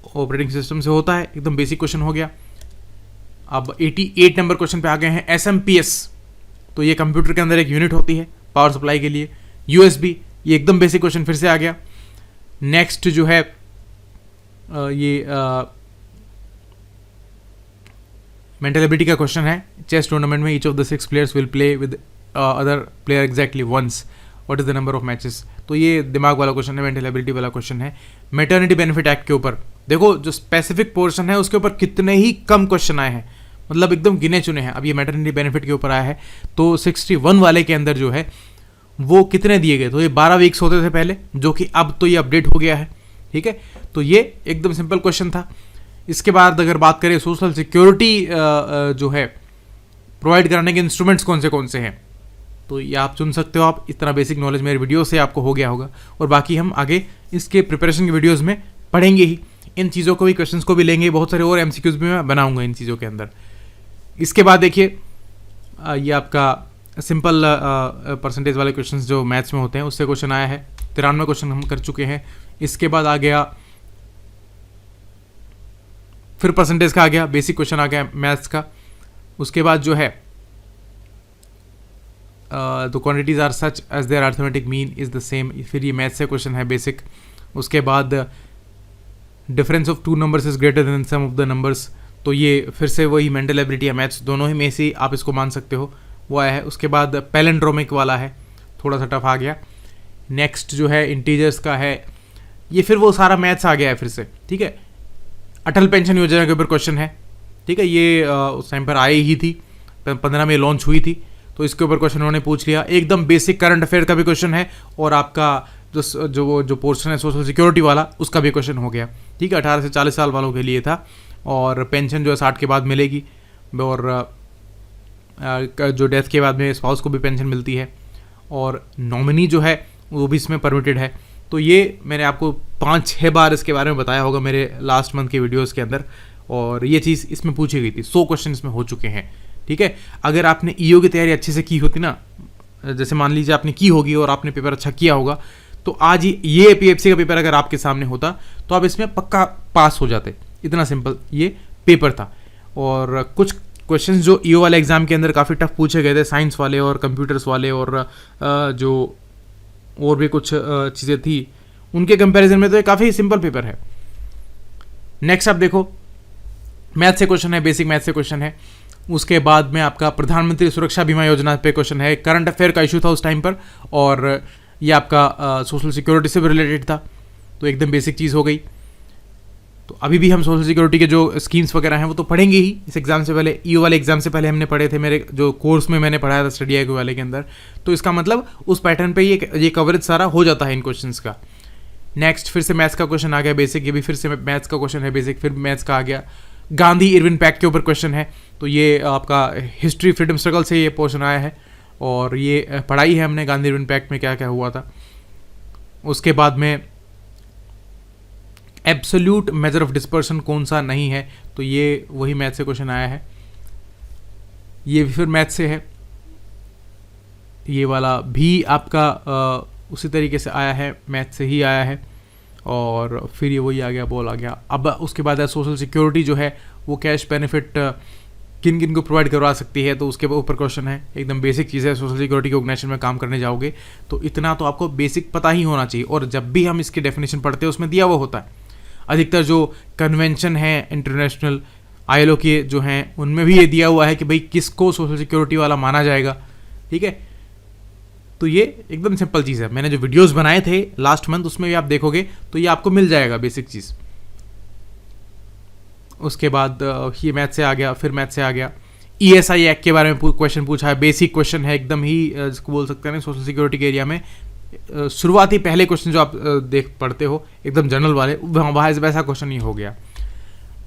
ऑपरेटिंग सिस्टम से होता है, एकदम बेसिक क्वेश्चन हो गया। अब 88 नंबर क्वेश्चन पे आ गए हैं, SMPS, तो ये कंप्यूटर के अंदर एक यूनिट होती है पावर सप्लाई के लिए। USB, ये एकदम बेसिक क्वेश्चन फिर से आ गया। नेक्स्ट जो है ये मेंटल एबिलिटी का क्वेश्चन है। चेस टूर्नामेंट में each of the 6 players will play with other player exactly once, what is the number of matches, तो ये दिमाग वाला क्वेश्चन है, मेंटल एबिलिटी वाला क्वेश्चन है। मैटरनिटी बेनिफिट एक्ट के ऊपर देखो, जो स्पेसिफिक पोर्शन है उसके ऊपर कितने ही कम क्वेश्चन आए हैं, मतलब एकदम गिने चुने हैं। अब ये मैटरनिटी बेनिफिट के ऊपर आया है, तो 61 वाले के अंदर जो है वो कितने दिए गए, तो ये 12 वीक्स होते थे पहले, जो कि अब तो ये अपडेट हो गया है, ठीक है। तो ये एकदम सिंपल क्वेश्चन था। इसके बाद अगर बात करें सोशल सिक्योरिटी जो है प्रोवाइड कराने के इंस्ट्रूमेंट्स कौन से हैं, तो ये आप चुन सकते हो। आप इतना बेसिक नॉलेज मेरे वीडियो से आपको हो गया होगा, और बाकी हम आगे इसके प्रिपरेशन की वीडियोज़ में पढ़ेंगे ही, इन चीज़ों को भी, क्वेश्चंस को भी लेंगे, बहुत सारे और MCQs भी मैं बनाऊंगा इन चीज़ों के अंदर। इसके बाद देखिए ये आपका सिंपल परसेंटेज वाले क्वेश्चंस जो मैथ्स में होते हैं उससे क्वेश्चन आया है, 93 क्वेश्चन हम कर चुके हैं। इसके बाद आ गया फिर परसेंटेज का आ गया, बेसिक क्वेश्चन आ गया मैथ्स का। उसके बाद जो है the quantities are such as their arithmetic mean is the same, फिर ये मैथ्स से क्वेश्चन है बेसिक। उसके बाद difference of 2 numbers is greater than sum of the numbers, तो ये फिर से वही मेंटल एबिलिटी या मैथ्स दोनों ही में से आप इसको मान सकते हो, वो आया है। उसके बाद पैलिंड्रोमिक वाला है, थोड़ा सा टफ आ गया। नेक्स्ट जो है इंटीजर्स का है, ये फिर वो सारा मैथ्स आ गया है फिर से, ठीक है। अटल पेंशन योजना के ऊपर क्वेश्चन है, ठीक है, ये उस टाइम पर आई ही थी, 15 में लॉन्च हुई थी, तो इसके ऊपर क्वेश्चन उन्होंने पूछ लिया। एकदम बेसिक करंट अफेयर का भी क्वेश्चन है, और आपका जो पोर्शन है सोशल सिक्योरिटी वाला उसका भी क्वेश्चन हो गया, ठीक है। 18 से 40 साल वालों के लिए था, और पेंशन जो है 60 के बाद मिलेगी, और जो डेथ के बाद में स्पाउस को भी पेंशन मिलती है, और नॉमिनी जो है वो भी इसमें परमिटेड है। तो ये मैंने आपको 5-6 बार इसके बारे में बताया होगा मेरे लास्ट मंथ के वीडियोस के अंदर, और ये चीज़ इसमें पूछी गई थी। 100 क्वेश्चन इसमें हो चुके हैं, ठीक है। अगर आपने ईओ की तैयारी अच्छे से की होती ना, जैसे मान लीजिए आपने की होगी और आपने पेपर अच्छा किया होगा, तो आज ये PFC का पेपर अगर आपके सामने होता तो आप इसमें पक्का पास हो जाते, इतना सिंपल ये पेपर था। और कुछ क्वेश्चंस जो ईओ वाले एग्जाम के अंदर काफ़ी टफ पूछे गए थे, साइंस वाले और कंप्यूटर्स वाले, और जो और भी कुछ चीज़ें थी उनके कंपैरिजन में तो ये काफ़ी सिंपल पेपर है। नेक्स्ट आप देखो मैथ से क्वेश्चन है, बेसिक मैथ से क्वेश्चन है। उसके बाद में आपका प्रधानमंत्री सुरक्षा बीमा योजना पे क्वेश्चन है, करंट अफेयर का इशू था उस टाइम पर, और ये आपका सोशल सिक्योरिटी से भी रिलेटेड था, तो एकदम बेसिक चीज़ हो गई। तो अभी भी हम सोशल सिक्योरिटी के जो स्कीम्स वगैरह हैं वो तो पढ़ेंगे ही इस एग्जाम से पहले। ईओ वाले एग्जाम से पहले हमने पढ़े थे, मेरे जो कोर्स में मैंने पढ़ाया था स्टडी आई वाले के अंदर, तो इसका मतलब उस पैटर्न पे ये कवरेज सारा हो जाता है इन क्वेश्चंस का। नेक्स्ट फिर से मैथ्स का क्वेश्चन आ गया बेसिक, ये भी फिर से मैथ्स का क्वेश्चन है बेसिक, फिर मैथ्स का आ गया। गांधी इरविन पैक्ट के ऊपर क्वेश्चन है, तो ये आपका हिस्ट्री फ्रीडम स्ट्रगल से ये पोर्शन आया है, और ये पढ़ाई है हमने गांधी इरविन पैक्ट में क्या क्या हुआ था। उसके बाद में एब्सोल्यूट मेजर ऑफ डिस्पर्शन कौन सा नहीं है, तो ये वही मैथ से क्वेश्चन आया है, ये भी फिर मैथ से है। ये वाला भी आपका उसी तरीके से आया है, मैथ से ही आया है, और फिर ये वही आ गया, बॉल आ गया। अब उसके बाद सोशल सिक्योरिटी जो है वो कैश बेनिफिट किन किन को प्रोवाइड करवा सकती है, तो उसके ऊपर क्वेश्चन है। एकदम बेसिक चीज़ है, सोशल सिक्योरिटी के ऑर्गेनाइजेशन में काम करने जाओगे तो इतना तो आपको बेसिक पता ही होना चाहिए, और जब भी हम इसकी डेफिनेशन पढ़ते हैं उसमें दिया हुआ होता है। अधिकतर जो कन्वेंशन है इंटरनेशनल ILO के जो हैं उनमें भी ये दिया हुआ है कि भाई किसको सोशल सिक्योरिटी वाला माना जाएगा, ठीक है। तो ये एकदम सिंपल चीज़ है। मैंने जो वीडियोस बनाए थे लास्ट मंथ उसमें भी आप देखोगे तो ये आपको मिल जाएगा बेसिक चीज़। उसके बाद ये मैथ से आ गया, फिर मैथ से आ गया ESI एक्ट के बारे में क्वेश्चन पूछा है। बेसिक क्वेश्चन है एकदम ही, जिसको बोल सकते हैं सोशल सिक्योरिटी के एरिया में शुरुआती पहले क्वेश्चन जो आप देख पढ़ते हो एकदम जनरल वाले, वहाँ वैसा क्वेश्चन ही हो गया।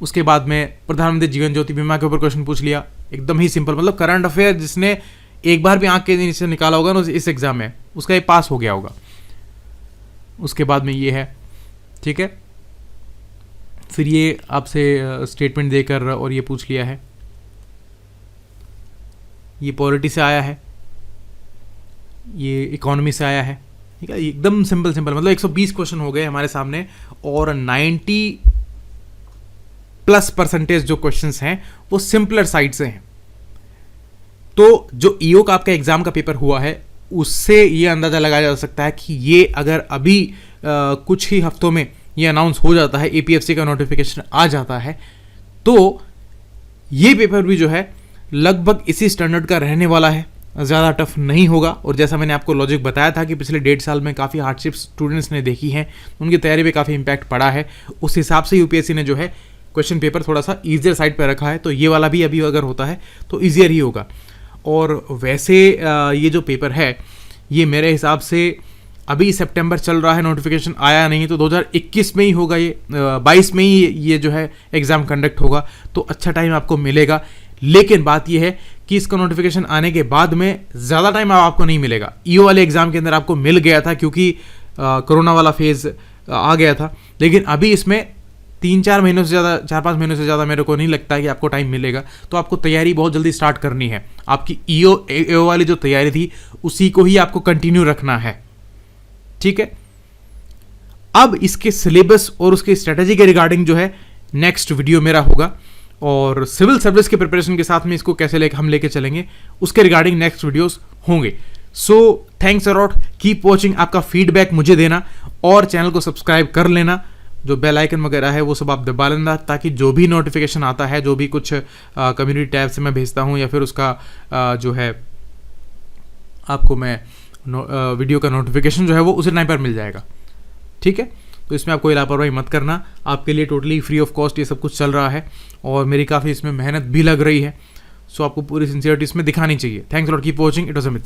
उसके बाद में प्रधानमंत्री जीवन ज्योति बीमा के ऊपर क्वेश्चन पूछ लिया, एकदम ही सिंपल, मतलब करंट अफेयर जिसने एक बार भी आंख के नीचे निकाला होगा ना इस एग्जाम में, उसका ये पास हो गया होगा। उसके बाद में ये है, ठीक है। फिर ये आपसे स्टेटमेंट देकर और ये पूछ लिया है, ये पॉलिटी से आया है, ये इकोनॉमी से आया है, ठीक है। एकदम सिंपल सिंपल, मतलब 120 क्वेश्चन हो गए हमारे सामने, और 90+% जो क्वेश्चंस हैं वो सिंपलर साइड से हैं। तो जो EO का आपका एग्जाम का पेपर हुआ है उससे ये अंदाजा लगाया जा सकता है कि ये अगर अभी कुछ ही हफ्तों में ये अनाउंस हो जाता है, APFC का नोटिफिकेशन आ जाता है, तो ये पेपर भी जो है लगभग इसी स्टैंडर्ड का रहने वाला है, ज़्यादा टफ नहीं होगा। और जैसा मैंने आपको लॉजिक बताया था कि पिछले 1.5 साल में काफ़ी हार्डशिप स्टूडेंट्स ने देखी हैं, उनकी तैयारी पे काफ़ी इम्पैक्ट पड़ा है, उस हिसाब से UPSC ने जो है क्वेश्चन पेपर थोड़ा सा ईजियर साइड पर रखा है। तो ये वाला भी अभी अगर होता है तो ईजियर ही होगा। और वैसे ये जो पेपर है ये मेरे हिसाब से अभी सितंबर चल रहा है, नोटिफिकेशन आया नहीं, तो 2021 में ही होगा, ये 22 में ही ये जो है एग्ज़ाम कंडक्ट होगा, तो अच्छा टाइम आपको मिलेगा। लेकिन बात ये है कि इसका नोटिफिकेशन आने के बाद में ज़्यादा टाइम आपको नहीं मिलेगा। EO वाले एग्ज़ाम के अंदर आपको मिल गया था क्योंकि कोरोना वाला फेज़ आ गया था, लेकिन अभी इसमें 3-4 महीनों से ज़्यादा, 4-5 महीनों से ज़्यादा मेरे को नहीं लगता है कि आपको टाइम मिलेगा। तो आपको तैयारी बहुत जल्दी स्टार्ट करनी है। आपकी EO वाली जो तैयारी थी उसी को ही आपको कंटिन्यू रखना है, ठीक है। अब इसके सिलेबस और उसके स्ट्रेटेजी के रिगार्डिंग जो है नेक्स्ट वीडियो मेरा होगा, और सिविल सर्विस के प्रिपरेशन के साथ में इसको कैसे हम लेके चलेंगे उसके रिगार्डिंग नेक्स्ट वीडियोस होंगे। So thanks a lot, keep watching, आपका फीडबैक मुझे देना, और चैनल को सब्सक्राइब कर लेना, जो बेल आइकन वगैरह है वो सब आप दबा लेना, ताकि जो भी नोटिफिकेशन आता है, जो भी कुछ कम्युनिटी टैब से मैं भेजता हूँ, या फिर उसका जो है आपको मैं वीडियो का नोटिफिकेशन जो है वो उसी टाइम पर मिल जाएगा, ठीक है। तो इसमें आप कोई लापरवाही मत करना, आपके लिए टोटली फ्री ऑफ कॉस्ट ये सब कुछ चल रहा है, और मेरी काफ़ी इसमें मेहनत भी लग रही है। सो आपको पूरी सिंसियरिटी इसमें दिखानी चाहिए। Thanks lot, keep watching, it was Amit.